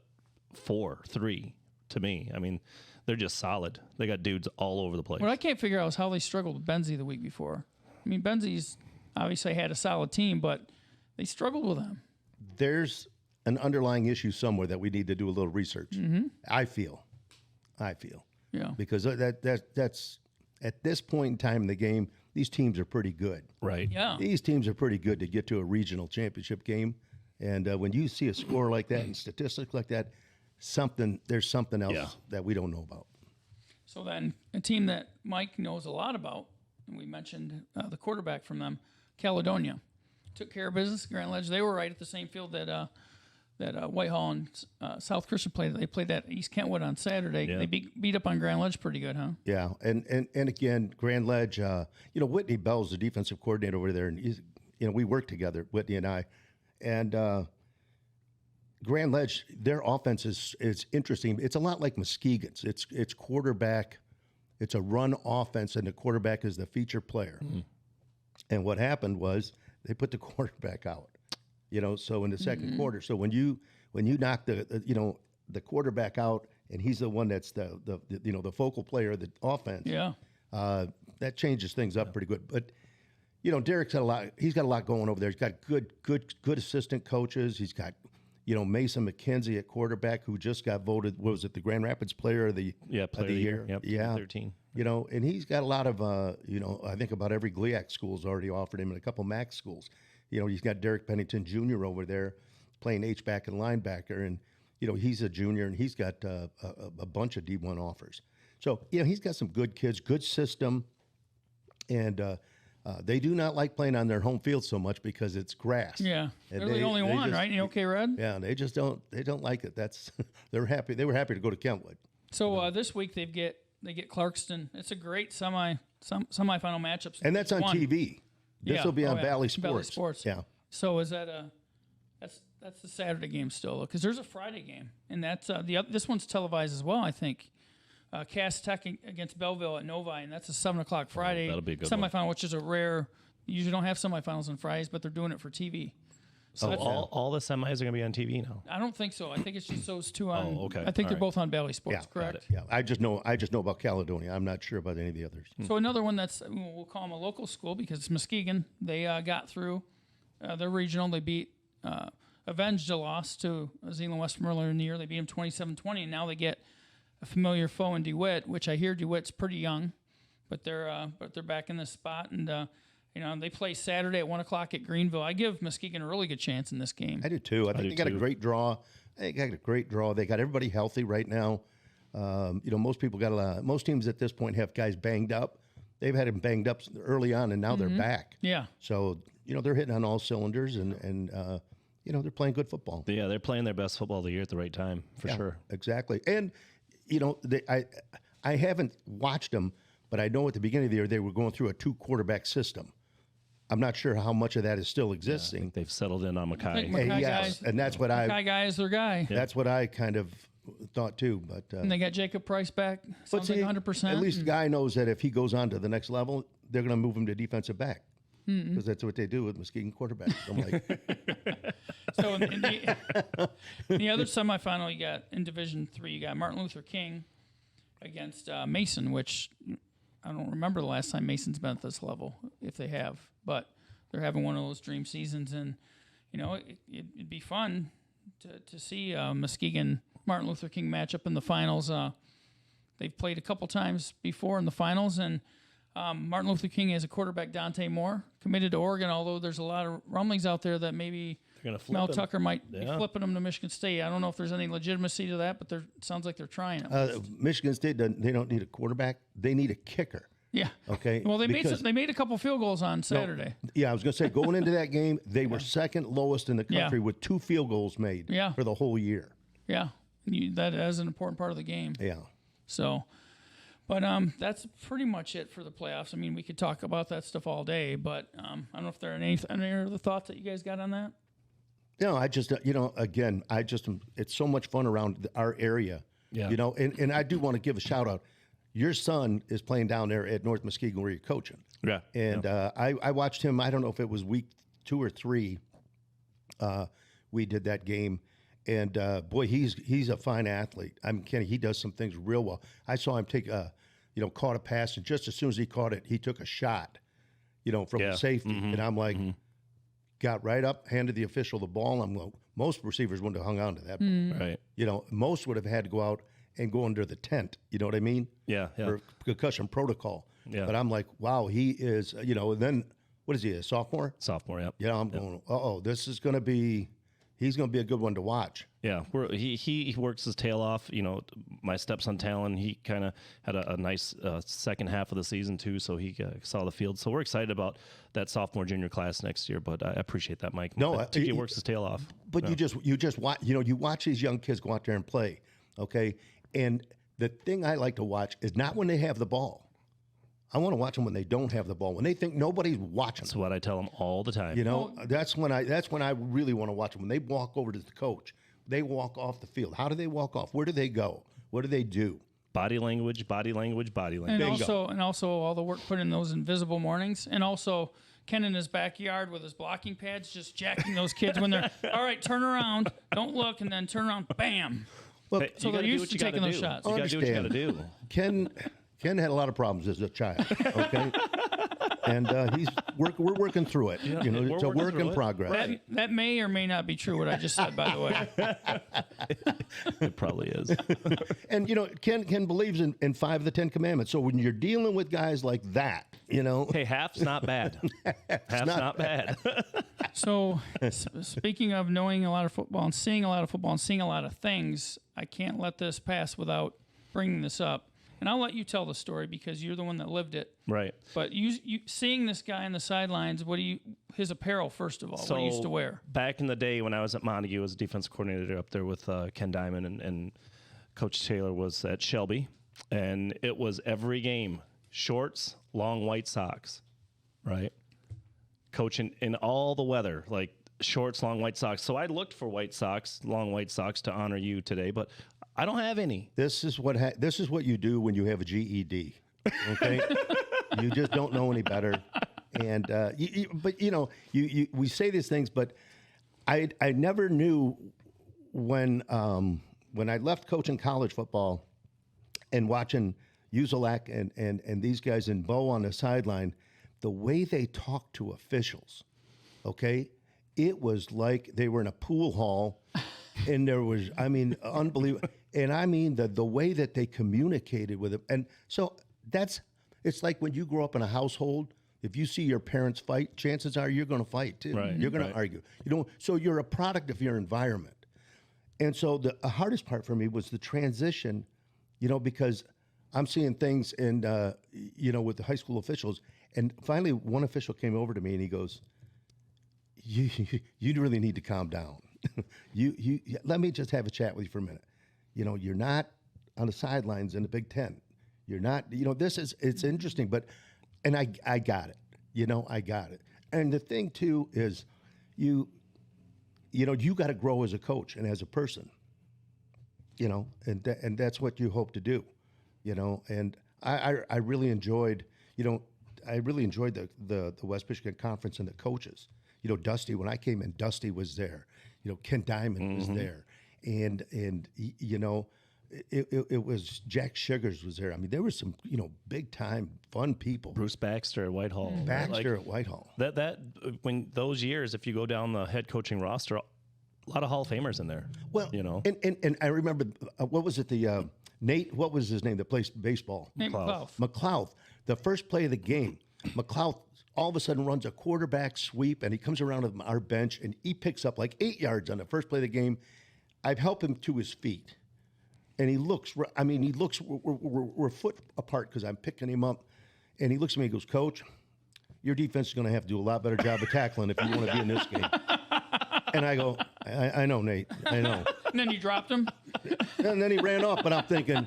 4-3, to me. I mean, they're just solid. They got dudes all over the place. What I can't figure out is how they struggled with Benzie the week before. I mean, Benzie's obviously had a solid team, but they struggled with them. There's an underlying issue somewhere that we need to do a little research. Mm-hmm. I feel. Yeah. Because that's at this point in time in the game, these teams are pretty good. Right. Yeah. These teams are pretty good to get to a regional championship game. And when you see a score like that and statistics like that, there's something else that we don't know about. So then a team that Mike knows a lot about, and we mentioned the quarterback from them, Caledonia, took care of business. Grand Ledge, they were right at the same field that Whitehall and South Christian played. They played that East Kentwood on Saturday. Yeah. They beat up on Grand Ledge pretty good, huh? Yeah, and again, Grand Ledge, Whitney Bell's the defensive coordinator over there, and we work together, Whitney and I, and Grand Ledge, their offense is interesting. It's a lot like Muskegon's. It's quarterback, it's a run offense, and the quarterback is the feature player. Mm-hmm. And what happened was they put the quarterback out. So in the second quarter, so when you knock the quarterback out, and he's the one that's the focal player of the offense. Yeah. That changes things up pretty good. But Derek's got a lot. He's got a lot going over there. He's got good assistant coaches. He's got Mason McKenzie at quarterback, who just got voted. What was it, the Grand Rapids Player of the Player of the year? Yep, Yeah, 13. And he's got a lot of I think about every GLIAC school's already offered him, and a couple MAC schools. He's got Derek Pennington Jr. over there playing H-back and linebacker, and he's a junior, and he's got a bunch of D1 offers. So he's got some good kids, good system, and they do not like playing on their home field so much because it's grass. Yeah, And they're the only one, right? You okay, Red? Yeah, they just don't. They don't like it. They were happy to go to Kentwood. So this week they get Clarkston. It's a great semifinal matchup. And that's on TV. This will be on Valley Sports. Valley Sports. Yeah. So is that that's the Saturday game still, because there's a Friday game, and that's this one's televised as well, I think. Cass Tech against Belleville at Novi, and that's a 7:00 Friday that'll be a good semifinal, which is a rare. You usually don't have semifinals on Fridays, but they're doing it for TV. So that's- All the semis are going to be on TV now. I don't think so. I think it's just those two on. Oh, okay. I think All they're right. both on Valley Sports, Yeah, correct? Yeah, I just know about Caledonia. I'm not sure about any of the others. So another one that's, we'll call them a local school because it's Muskegon. They got through their regional. They beat, avenged a loss to Zeeland Western earlier in the year. They beat them 27-20, and now they get a familiar foe in DeWitt, which I hear DeWitt's pretty young, but they're back in this spot. And, they play Saturday at 1 o'clock at Greenville. I give Muskegon a really good chance in this game. I do too. I think they got a great draw. They got a great draw. They got everybody healthy right now. Most people most teams at this point have guys banged up. They've had them banged up early on, and now they're back. Yeah. So they're hitting on all cylinders, and they're playing good football. Yeah, they're playing their best football of the year at the right time, for sure. Exactly. And I haven't watched them, but I know at the beginning of the year they were going through a 2-quarterback system. I'm not sure how much of that is still existing. They've settled in on think Mackay. Mackay Yes, guys- and that's what Guy is their guy. that's what I kind of thought too. But And they got Jacob Price back. Sounds like 100%. At least the guy knows that if he goes on to the next level, they're going to move him to defensive back because that's what they do with Muskegon quarterbacks. I'm like, So in the other semifinal, you got in Division III, you got Martin Luther King against Mason, which I don't remember the last time Mason's been at this level, if they have. But they're having one of those dream seasons, and it'd be fun to see Muskegon Martin Luther King matchup in the finals. They've played a couple times before in the finals, and Martin Luther King has a quarterback, Dante Moore, committed to Oregon, although there's a lot of rumblings out there that maybe They're gonna flip Mel him. Tucker might be flipping him to Michigan State. I don't know if there's any legitimacy to that, but it sounds like they're trying it. Michigan State they don't need a quarterback; they need a kicker. Yeah. Okay. Well, they Because- made a couple field goals on Saturday. Yeah, I was going to say going into that game, they were second lowest in the Yeah. country with 2 field goals made for the whole year. Yeah, that is an important part of the game. Yeah. So, but that's pretty much it for the playoffs. I mean, we could talk about that stuff all day, but I don't know if there are any other thoughts that you guys got on that. No, I just again, it's so much fun around our area. Yeah. And I do want to give a shout out. Your son is playing down there at North Muskegon where you're coaching. Yeah. And I watched him. I don't know if it was week 2 or 3. We did that game, and boy, he's a fine athlete. I'm kidding. He does some things real well. I saw him take caught a pass, and just as soon as he caught it, he took a shot, from the safety, and I'm like, got right up, handed the official the ball. I'm like, most receivers wouldn't have hung on to that. Right. Most would have had to go out and go under the tent. You know what I mean? Yeah. Yeah. For concussion protocol. Yeah. But I'm like, wow, he is, and then what is he, a sophomore? Sophomore. Yep. Yeah, I'm going, this is going to be, he's going to be a good one to watch. Yeah, he works his tail off. My stepson Talon, he kind of had a nice second half of the season too, so he saw the field. So we're excited about that sophomore junior class next year. But I appreciate that, Mike. No, TJ works his tail off. But you just watch, you watch these young kids go out there and play, okay? And the thing I like to watch is not when they have the ball. I want to watch them when they don't have the ball, when they think nobody's watching That's them. what I tell them all the time. That's when I really want to watch them. When they walk over to the coach, they walk off the field. How do they walk off? Where do they go? What do they do? Body language, body language, body And language. also all the work put in those invisible mornings, and also Ken in his backyard with his blocking pads, just jacking those kids when they're all right. Turn around, don't look, and then turn around, bam. Look, Hey, So you they're gotta do used what to you gotta taking those do. shots. You got to do what you got to do. Ken had a lot of problems as a child, okay? And we're working through it. we're It's a working work through in it. progress. That may or may not be true. What I just said, by the way. It probably is. And Ken believes in 5 of the 10 commandments. So when you're dealing with guys like that, Hey, half's not bad. Half's not bad. So, speaking of knowing a lot of football and seeing a lot of football and seeing a lot of things, I can't let this pass without bringing this up. And I'll let you tell the story because you're the one that lived it. Right. But you seeing this guy on the sidelines, his apparel first of all, what he used to wear? Back in the day when I was at Montague as a defense coordinator up there with Ken Diamond and Coach Taylor was at Shelby, and it was every game shorts, long white socks, right? Coaching in all the weather, like shorts, long white socks. So I looked for white socks, long white socks to honor you today, but I don't have any. This is what you do when you have a GED, okay? You just don't know any better. And we say these things, but I never knew when I left coaching college football and watching Uzelak and these guys and Bo on the sideline, the way they talked to officials, okay, it was like they were in a pool hall, and there was, I mean, unbelievable. And I mean the way that they communicated with them. And so it's like when you grow up in a household, if you see your parents fight, chances are you're going to fight too. Right, you're going to argue. So you're a product of your environment. And so the hardest part for me was the transition, because I'm seeing things and with the high school officials. And finally, one official came over to me and he goes, "You really need to calm down. You let me just have a chat with you for a minute. You're not on the sidelines in the Big Ten. You're not. It's interesting, but and I got it. I got it. And the thing too is, you got to grow as a coach and as a person. And that's what you hope to do. And I really enjoyed. I really enjoyed the West Michigan Conference and the coaches. Dusty, when I came in, Dusty was there. Ken Diamond was there. And it was Jack Sugars was there. I mean, there were some, big time fun people. Bruce Baxter at Whitehall. Baxter at Whitehall. That when those years, if you go down the head coaching roster, a lot of Hall of Famers in there. Well, and I remember, what was it, Nate, what was his name that plays baseball? Nate McLeod. McLeod. The first play of the game, McLeod all of a sudden runs a quarterback sweep, and he comes around to our bench, and he picks up like 8 yards on the first play of the game. I've helped him to his feet, and he looks, we're a foot apart because I'm picking him up, and he looks at me and goes, "Coach, your defense is going to have to do a lot better job of tackling if you want to be in this game." And I go, I know, Nate, I know. And then you dropped him? And then he ran off, but I'm thinking,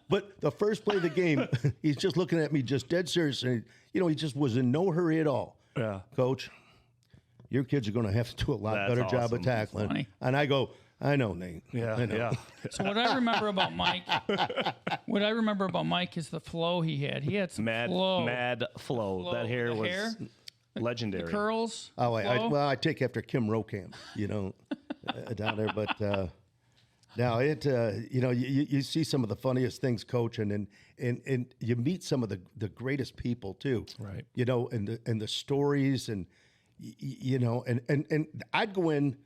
but the first play of the game, he's just looking at me just dead serious. And, he just was in no hurry at all. Yeah. "Coach, your kids are going to have to do a lot better job of tackling." And I go, "I know, Nate. Yeah, I know." yeah. So what I remember about Mike is the flow he had. He had some flow. Mad flow. That hair was legendary. The curls. Oh, I take after Kim Rokamp, down there. But now you see some of the funniest things coaching, and you meet some of the greatest people too. Right. And the stories, and and I'd go in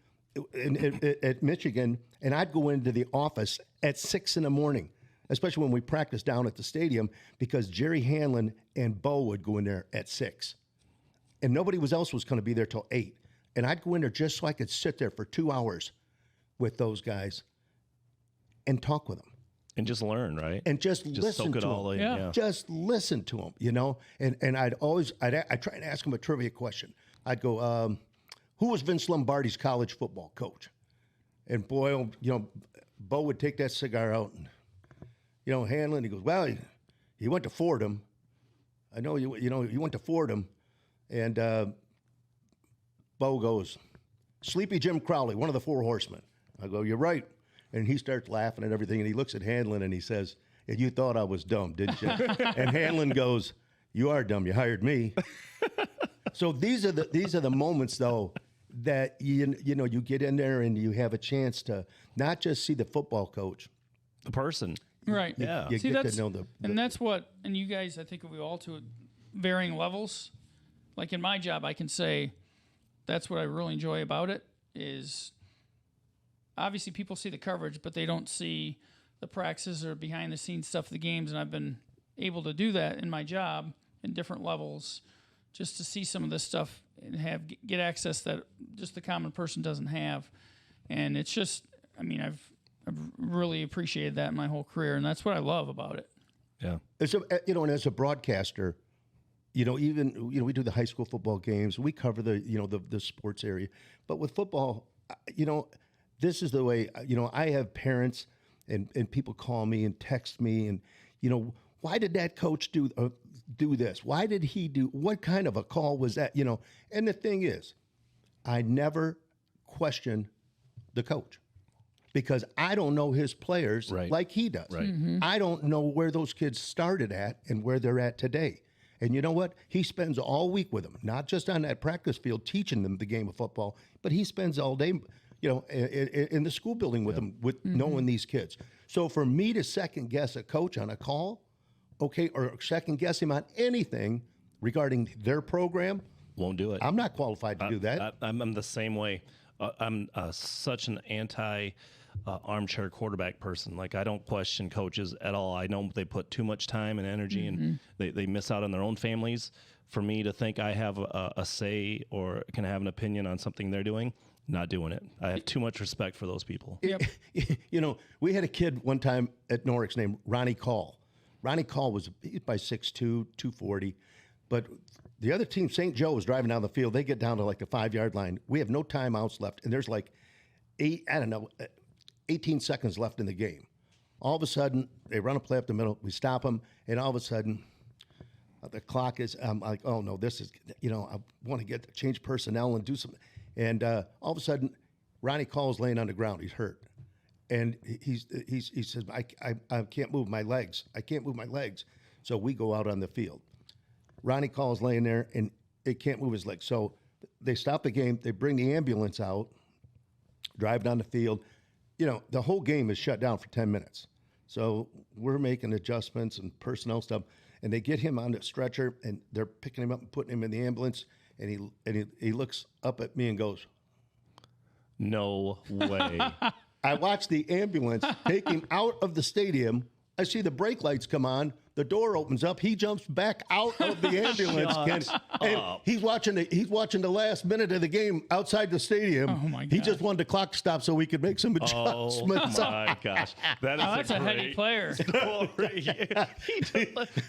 at Michigan, and I'd go into the office at 6 a.m, especially when we practiced down at the stadium, because Jerry Hanlon and Bo would go in there at 6. And nobody else was going to be there till 8. And I'd go in there just so I could sit there for 2 hours with those guys and talk with them. And just learn, right? And just listen soak it to all them. in. Yeah. Just listen to them, And I'd try and ask them a trivia question. I'd go, "Who was Vince Lombardi's college football coach?" And boy, Bo would take that cigar out and, Hanlon, he goes, "Well, he went to Fordham. I know he went to Fordham." And Bo goes, "Sleepy Jim Crowley, one of the Four Horsemen." I go, "You're right." And he starts laughing and everything, and he looks at Hanlon and he says, "You thought I was dumb, didn't you?" And Hanlon goes, "You are dumb. You hired me." So these are the moments, though, that you get in there and you have a chance to not just see the football coach, The person. Right. Yeah. You get to know and you guys, I think we all to varying levels. Like in my job, I can say that's what I really enjoy about it is obviously people see the coverage, but they don't see the practices or behind the scenes stuff of the games. And I've been able to do that in my job in different levels just to see some of this stuff and get access that just the common person doesn't have. And it's just, I've really appreciated that in my whole career. And that's what I love about it. Yeah. And as a broadcaster, we do the high school football games. We cover the sports area. But with football, this is the way, I have parents and people call me and text me and, why did that coach do this? Why did he what kind of a call was that? And the thing is, I never question the coach because I don't know his players like he does. Right. Mm-hmm. I don't know where those kids started at and where they're at today. And you know what? He spends all week with them, not just on that practice field teaching them the game of football, but he spends all day, in the school building with them, with knowing these kids. So for me to second guess a coach on a call, okay, or second guess him on anything regarding their program, won't do it. I'm not qualified to do that. I'm the same way. I'm such an anti armchair quarterback person. Like, I don't question coaches at all. I know they put too much time and energy, and they miss out on their own families. For me to think I have a say or can have an opinion on something they're doing, not doing it. I have too much respect for those people. Yep. We had a kid one time at Norwich named Ronnie Call. Ronnie Call was by 6'2", 240, but the other team, St. Joe, was driving down the field. They get down to like the 5-yard line. We have no timeouts left, and there's like 18 seconds left in the game. All of a sudden, they run a play up the middle. We stop them, and all of a sudden, the clock is. I'm like, oh no, this is. I want to change personnel and do something. And all of a sudden, Ronnie Call's laying on the ground. He's hurt, and he says, I can't move my legs. I can't move my legs. So we go out on the field. Ronnie Call's laying there, and it can't move his legs. So they stop the game. They bring the ambulance out, drive down the field. The whole game is shut down for 10 minutes. So we're making adjustments and personnel stuff, and they get him on the stretcher, and they're picking him up and putting him in the ambulance, and he looks up at me and goes, "No way." I watch the ambulance take him out of the stadium. I see the brake lights come on. The door opens up. He jumps back out of the ambulance, and he's watching the last minute of the game outside the stadium. Oh my God. He just wanted the clock to stop so we could make some adjustments. Oh my gosh, That's a heady player.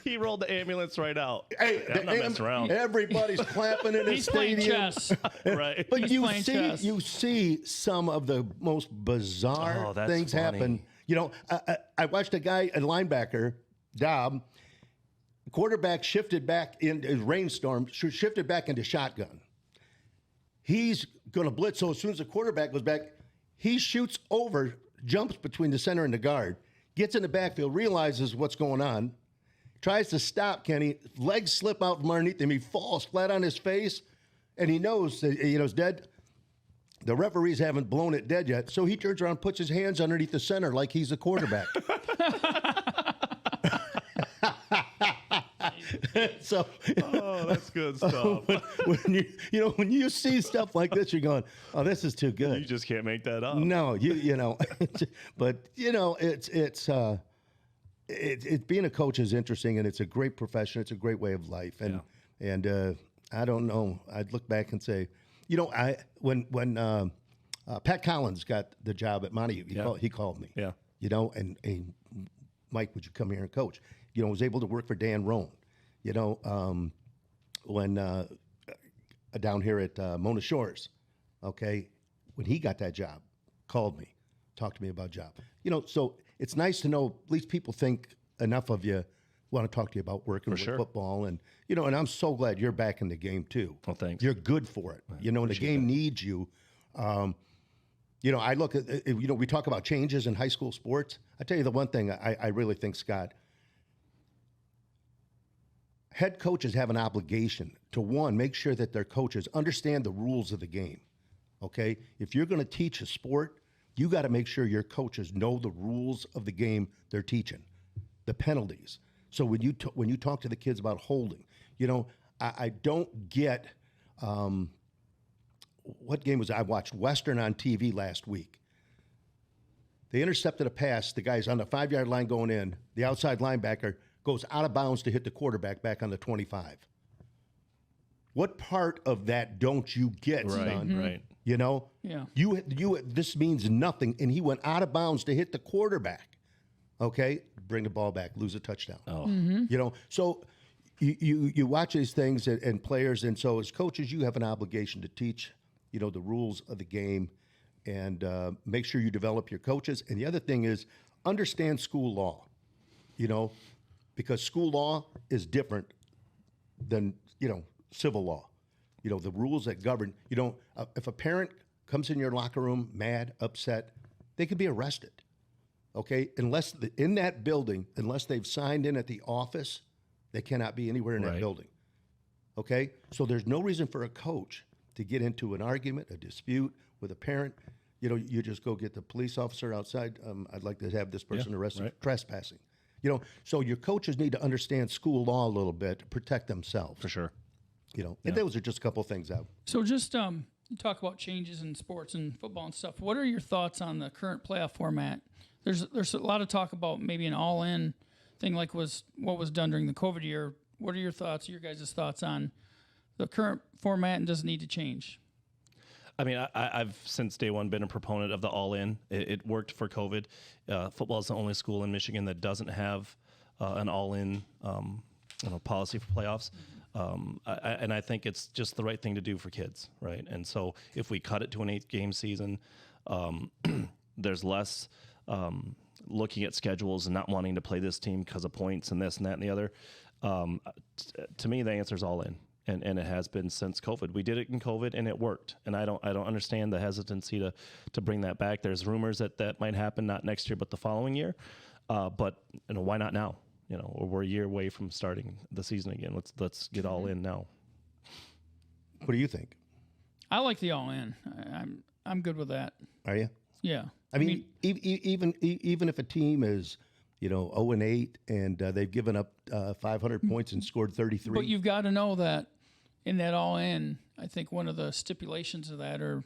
He rolled the ambulance right out. Hey, I'm not messing around. Everybody's clapping in the He's playing stadium. chess. Right. But He's playing chess. you see some of the most bizarre that's things funny. happen. I watched a guy, a linebacker, Dobb, quarterback shifted back in a rainstorm, shifted back into shotgun. He's going to blitz, so as soon as the quarterback goes back, he shoots over, jumps between the center and the guard, gets in the backfield, realizes what's going on, tries to stop Kenny, legs slip out from underneath him, he falls flat on his face, and he knows that he's dead. The referees haven't blown it dead yet, so he turns around, puts his hands underneath the center like he's a quarterback. So, that's good stuff. when you see stuff like this, you're going, "Oh, this is too good." You just can't make that up. No, but it's being a coach is interesting, and it's a great profession. It's a great way of life, and I don't know. I'd look back and say, when Pat Collins got the job at Monty, he called me. Yeah. And Mike, would you come here and coach? Was able to work for Dan Roan. When down here at Mona Shores, okay, when he got that job, called me, talked to me about job. So it's nice to know at least people think enough of you, want to talk to you about working with football, and and I'm so glad you're back in the game too. Well, thanks. You're good for it. And the game needs you. I look at we talk about changes in high school sports. I tell you the one thing I really think, Scott, head coaches have an obligation to, one, make sure that their coaches understand the rules of the game, okay? If you're going to teach a sport, you got to make sure your coaches know the rules of the game they're teaching, the penalties. So when you talk to the kids about holding, I don't get what game was it? I watched Western on TV last week. They intercepted a pass. The guy's on the 5-yard line going in. The outside linebacker goes out of bounds to hit the quarterback back on the 25. What part of that don't you get, son? Right. Yeah. This means nothing, and he went out of bounds to hit the quarterback. Okay, bring the ball back, lose a touchdown. Oh. So you watch these things and players, and so as coaches, you have an obligation to teach, the rules of the game, and make sure you develop your coaches. And the other thing is understand school law, because school law is different than, civil law. The rules that govern, if a parent comes in your locker room mad, upset, they could be arrested, okay? In that building, unless they've signed in at the office, They cannot be anywhere in that Right. building. Okay? So there's no reason for a coach to get into an argument, a dispute with a parent. You know, you just go get the police officer outside. I'd like to have this person arrested for trespassing. You know, so your coaches need to understand school law a little bit to protect themselves. For sure. You know, and those are just a couple of things out. So just you talk about changes in sports and football and stuff. What are your thoughts on the current playoff format? There's a lot of talk about maybe an all-in thing like what was done during the COVID year. What are your guys' thoughts on the current format, and does it need to change? I mean, I've since day one been a proponent of the all-in. It worked for COVID. Football is the only school in Michigan that doesn't have an all-in policy for playoffs. And I think it's just the right thing to do for kids, right? And so if we cut it to an 8-game season, there's less looking at schedules and not wanting to play this team because of points and this and that and the other. To me, the answer is all in. And it has been since COVID. We did it in COVID, and it worked. And I don't understand the hesitancy to bring that back. There's rumors that might happen not next year, but the following year. But why not now? We're a year away from starting the season again. Let's get all in now. What do you think? I like the all in. I'm good with that. Are you? Yeah. I mean, even if a team is 0-8 and they've given up 500 points and scored 33. But you've got to know that in that all in, I think one of the stipulations of that or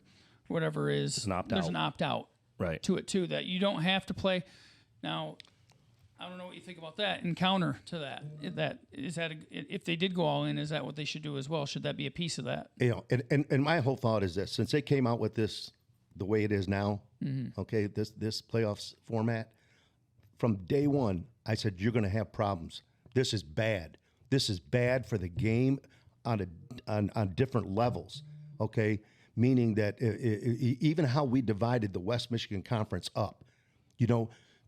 whatever is there's an opt out to it too, that you don't have to play. Now, I don't know what you think about that. And counter to that, if they did go all in, is that what they should do as well? Should that be a piece of that? And my whole thought is this: since they came out with this the way it is now, okay, this playoffs format, from day one, I said you're going to have problems. This is bad. This is bad for the game on different levels. Okay, meaning that even how we divided the West Michigan Conference up,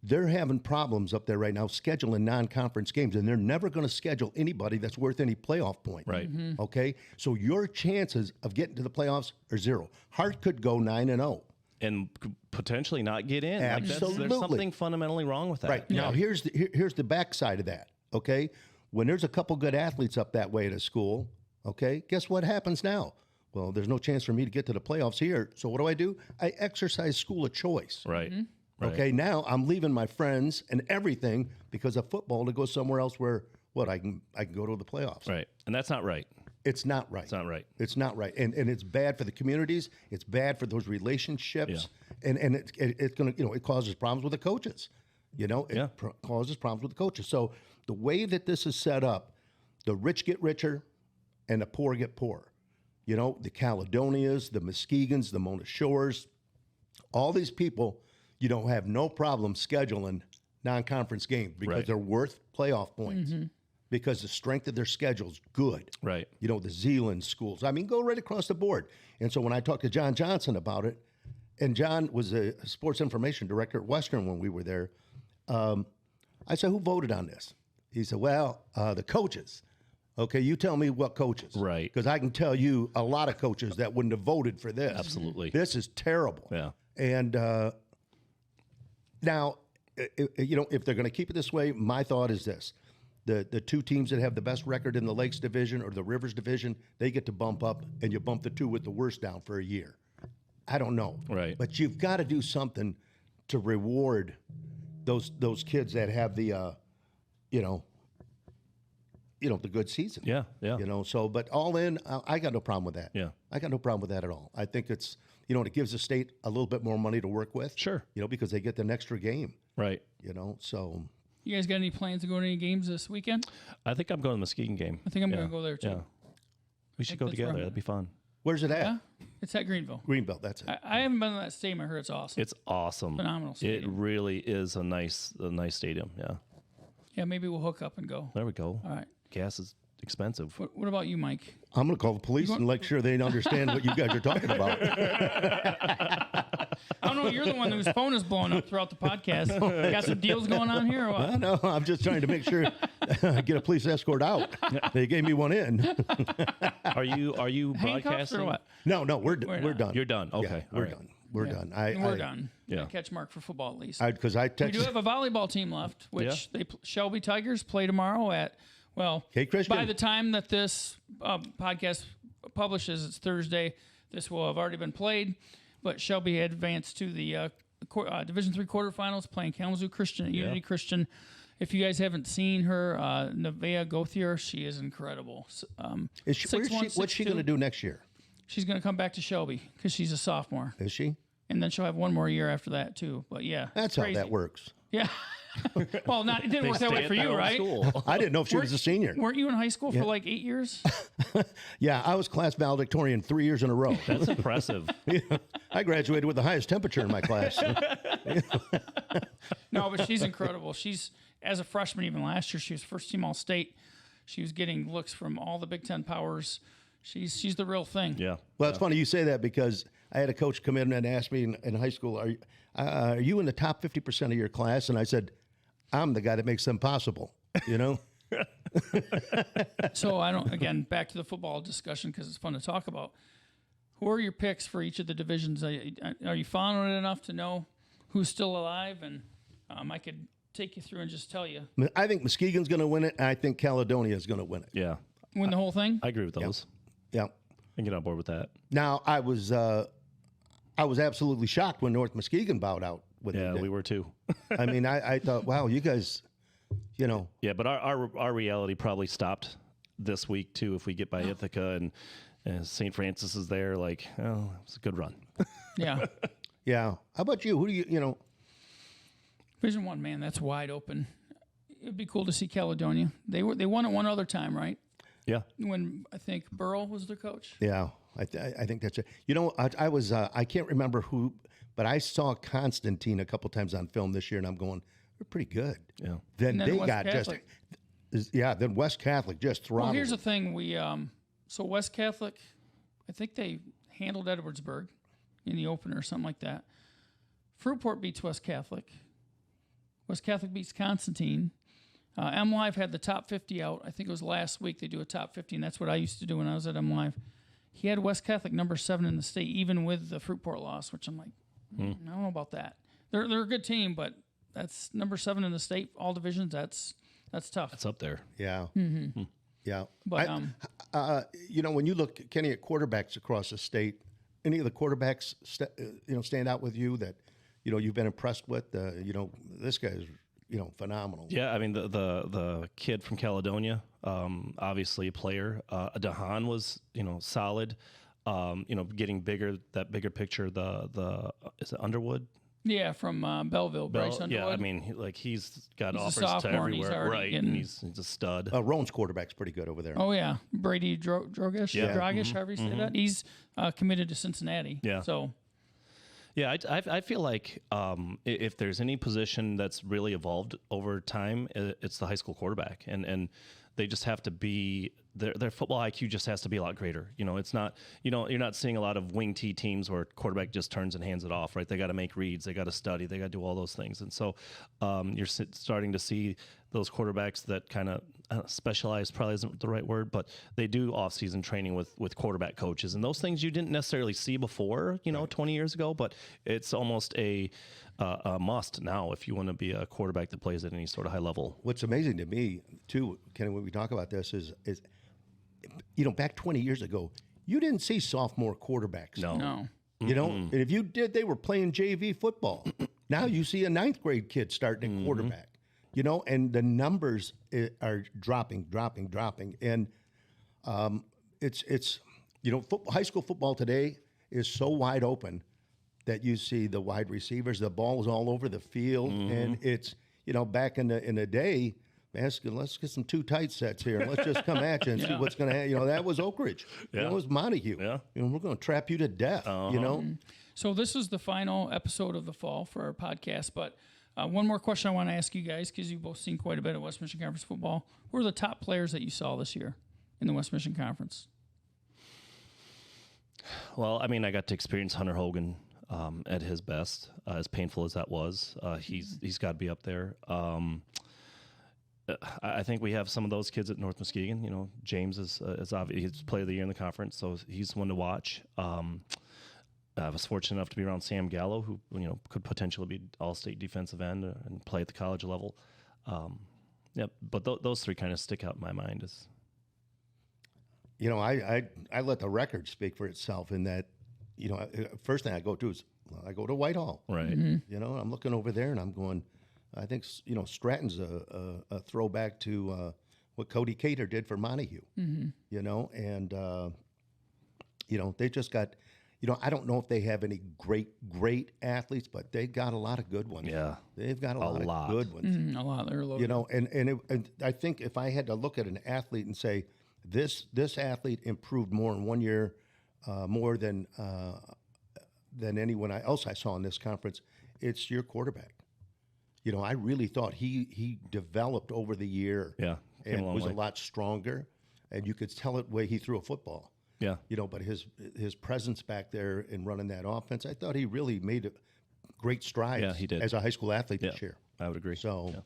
they're having problems up there right now scheduling non-conference games, and they're never going to schedule anybody that's worth any playoff point. Right. Mm-hmm. Okay, so your chances of getting to the playoffs are zero. Hart could go 9-0. And potentially not get in. Absolutely. There's something fundamentally wrong with that. Right. Now, here's the backside of that, okay? When there's a couple good athletes up that way at a school, okay, guess what happens now? Well, there's no chance for me to get to the playoffs here. So what do? I exercise school of choice. Right. Mm-hmm. Right. Okay, now I'm leaving my friends and everything because of football to go somewhere else where, I can go to the playoffs. Right. And that's not right. It's not right. It's not right. It's not right, and it's bad for the communities. It's bad for those relationships, and it's going to it causes problems with the coaches. Causes problems with the coaches. So the way that this is set up, the rich get richer, and the poor get poorer. The Caledonias, the Muskegans, the Mona Shores, all these people, have no problem scheduling non-conference games because they're worth playoff points. Mm-hmm. Because the strength of their schedule is good. Right. The Zeeland schools. I mean, go right across the board. And so when I talked to John Johnson about it, and John was a sports information director at Western when we were there, I said, who voted on this? He said, well, the coaches. Okay, you tell me what coaches. Right. Because I can tell you a lot of coaches that wouldn't have voted for this. Absolutely. This is terrible. Yeah. And now, if they're going to keep it this way, my thought is this. The two teams that have the best record in the Lakes Division or the Rivers Division, they get to bump up, and you bump the two with the worst down for a year. I don't know. Right. But you've got to do something to reward those kids that have the, the good season. Yeah, yeah. But all in, I got no problem with that. Yeah. I got no problem with that at all. I think it's, it gives the state a little bit more money to work with. Sure. Because they get an extra game. Right. So... You guys got any plans to go to any games this weekend? I think I'm going to the Muskegon game. I think I'm going to go there too. Yeah. We should go together. That'd be fun. Where's it at? Yeah, it's at Greenville. Greenville, that's it. I haven't been to that stadium. I heard it's awesome. It's awesome. Phenomenal stadium. It really is a nice stadium. Yeah. Yeah, maybe we'll hook up and go. There we go. All right. Gas is expensive. What about you, Mike? I'm going to call the police and make sure they understand what you guys are talking about. I don't know. You're the one whose phone is blowing up throughout the podcast. You got some deals going on here or what? No, I'm just trying to make sure I get a police escort out. They gave me one in. Are you Handcuffs broadcasting? or what? No, we're done. You're done. Okay. Yeah, we're done. We're done. We're done. Yeah. CatchMark for football at least. Because I we do texted. have a volleyball team left, which Shelby Tigers play tomorrow at Well, Okay, Christian. by the time that this podcast publishes, it's Thursday. This will have already been played, but Shelby advanced to the Division III quarterfinals, playing Kalamazoo Christian at Unity Christian. If you guys haven't seen her, Nevaeh Gauthier, she is incredible. What's she going to do next year? She's going to come back to Shelby because she's a sophomore. Is she? And then she'll have one more year after that, too. But, yeah. That's how that works. Yeah. Well, it didn't work that way for you, right? I didn't know if she was a senior. Weren't you in high school for like 8 years? Yeah, I was class valedictorian 3 years in a row. That's impressive. Yeah, I graduated with the highest temperature in my class. No, but she's incredible. She's, as a freshman, even last year, she was first team All-State. She was getting looks from all the Big Ten powers. She's the real thing. Yeah. Well, it's funny you say that because I had a coach come in and ask me in high school, are you in the top 50% of your class? And I said, I'm the guy that makes them possible, you know? So back to the football discussion because it's fun to talk about. Who are your picks for each of the divisions? Are you following it enough to know who's still alive? And I could take you through and just tell you. I think Muskegon's going to win it, and I think Caledonia is going to win it. Yeah. Win the whole thing? I agree with those. Yeah. I can get on board with that. Now, I was absolutely shocked when North Muskegon bowed out. Yeah, we were too. I mean, I thought, wow, you guys, you know. Yeah, but our reality probably stopped this week too. If we get by Ithaca and St. Francis is there, like, oh, it was a good run. Yeah. Yeah. How about you? Who do you know? Division I, man, that's wide open. It'd be cool to see Caledonia. They won it one other time, right? Yeah. When I think Burrell was their coach. Yeah, I think that's it. You know, I was I can't remember who, but I saw Constantine a couple times on film this year, and I'm going, they're pretty good. Yeah. Then they West got Catholic. then West Catholic just throttled. Well, here's the thing. So West Catholic, I think they handled Edwardsburg in the opener or something like that. Fruitport beats West Catholic. West Catholic beats Constantine. M Live had the top 50 out. I think it was last week they do a top 50, and that's what I used to do when I was at M Live. He had West Catholic number 7 in the state, even with the Fruitport loss, which I'm like, I don't know about that. They're a good team, but that's number 7 in the state, all divisions. That's tough. That's up there. Yeah. Mm-hmm. Yeah. But you know, when you look, Kenny, at quarterbacks across the state, any of the quarterbacks stand out with you that you've been impressed with? This guy's phenomenal. Yeah, I mean the kid from Caledonia, obviously a player. Dahan was solid. Getting bigger, that bigger picture. The is it Underwood? Yeah, from Belleville, Bryce Underwood. Yeah, I mean, he's got offers to sophomore, everywhere, right? And he's a stud. Roan's quarterback's pretty good over there. Oh yeah, Brady Drogish, Yeah. however you say that. He's committed to Cincinnati. Yeah. So. Yeah, I feel like if there's any position that's really evolved over time, it's the high school quarterback, and they just have to be their football IQ just has to be a lot greater. It's not you're not seeing a lot of wing T teams where quarterback just turns and hands it off. Right, they got to make reads, they got to study, they got to do all those things, and so you're starting to see those quarterbacks that kind of specialized probably isn't the right word, but they do off-season training with quarterback coaches, and those things you didn't necessarily see before, 20 years ago, but it's almost a must now if you want to be a quarterback that plays at any sort of high level. What's amazing to me too, Kenny, when we talk about this is back 20 years ago, you didn't see sophomore quarterbacks. No. And if you did, they were playing JV football. Now you see a 9th grade kid starting at quarterback. And the numbers are dropping. And it's high school football today is so wide open that you see the wide receivers, the ball is all over the field. And it's, back in the day, let's get some 2 tight sets here and let's just come at you and see what's going to happen. That was Oak Ridge. That was Montague. Yeah. We're going to trap you to death, So this is the final episode of the fall for our podcast, but one more question I want to ask you guys, because you've both seen quite a bit of West Michigan Conference football. Who are the top players that you saw this year in the West Michigan Conference? Well, I mean, I got to experience Hunter Hogan at his best, as painful as that was. He's got to be up there. I think we have some of those kids at North Muskegon. James is obvious. He's player of the year in the conference, so he's one to watch. I was fortunate enough to be around Sam Gallo, who could potentially be all-state defensive end and play at the college level. Yep. But those three kind of stick out in my mind. As You know, I let the record speak for itself in that, you know, first thing I go to is I go to Whitehall. right. You know, I'm looking over there and I'm going, I think, you know, Stratton's a throwback to what Cody Cater did for Montague, you know, and, you know, they just got, you know, I don't know if they have any great athletes, but they got a lot of good ones. Yeah. They've got a lot of good ones. A lot. They're loaded. You know, and I think if I had to look at an athlete and say, this athlete improved more in 1 year, more than anyone else I saw in this conference, it's your quarterback. You know, I really thought he developed over the year. Yeah. Came And long was way. a lot stronger, and you could tell it the way he threw a football. Yeah. You know, but his presence back there in running that offense, I thought he really made great strides. Yeah, he did. As a high school athlete Yeah. this year. I would agree. So, Yeah.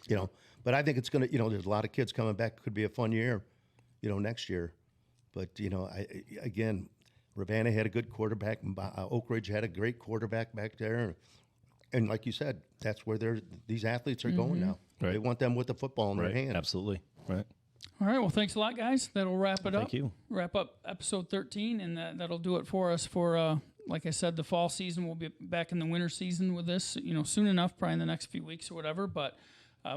you know, but I think it's going to, you know, there's a lot of kids coming back. Could be a fun year, you know, next year. But, you know, again, Ravenna had a good quarterback. Oak Ridge had a great quarterback back there. And like you said, that's where these athletes are going now. Right. They want them with the football in Right. their hand. Absolutely. Right. All right. Well, thanks a lot, guys. That'll wrap it up. Thank you. Wrap up episode 13, and that'll do it for us for, like I said, the fall season. We'll be back in the winter season with this, you know, soon enough, probably in the next few weeks or whatever. But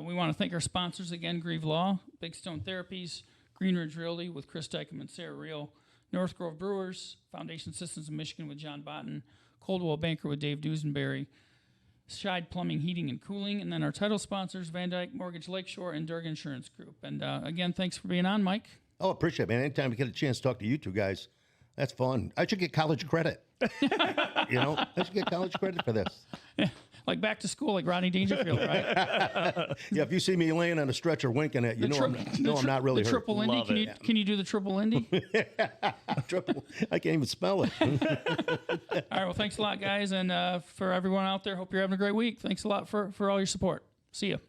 we want to thank our sponsors again, Grieve Law, Big Stone Therapies, Green Ridge Realty with Chris Dykem and Sarah Reel, North Grove Brewers, Foundation Systems of Michigan with John Botten, Coldwell Banker with Dave Duesenberry, Scheid Plumbing, Heating, and Cooling, and then our title sponsors, Van Dyke Mortgage Lakeshore and Durg Insurance Group. And again, thanks for being on, Mike. Oh, appreciate it, man. Anytime we get a chance to talk to you two guys, that's fun. I should get college credit. You know, I should get college credit for this. Like back to school, like Rodney Dangerfield, right? Yeah, if you see me laying on a stretcher winking at you, I'm not really the hurt. triple Indy. Love Can it. you can you do the triple Indy? Triple, I can't even spell it. All right. Well, thanks a lot, guys, and for everyone out there, hope you're having a great week. Thanks a lot for all your support. See you.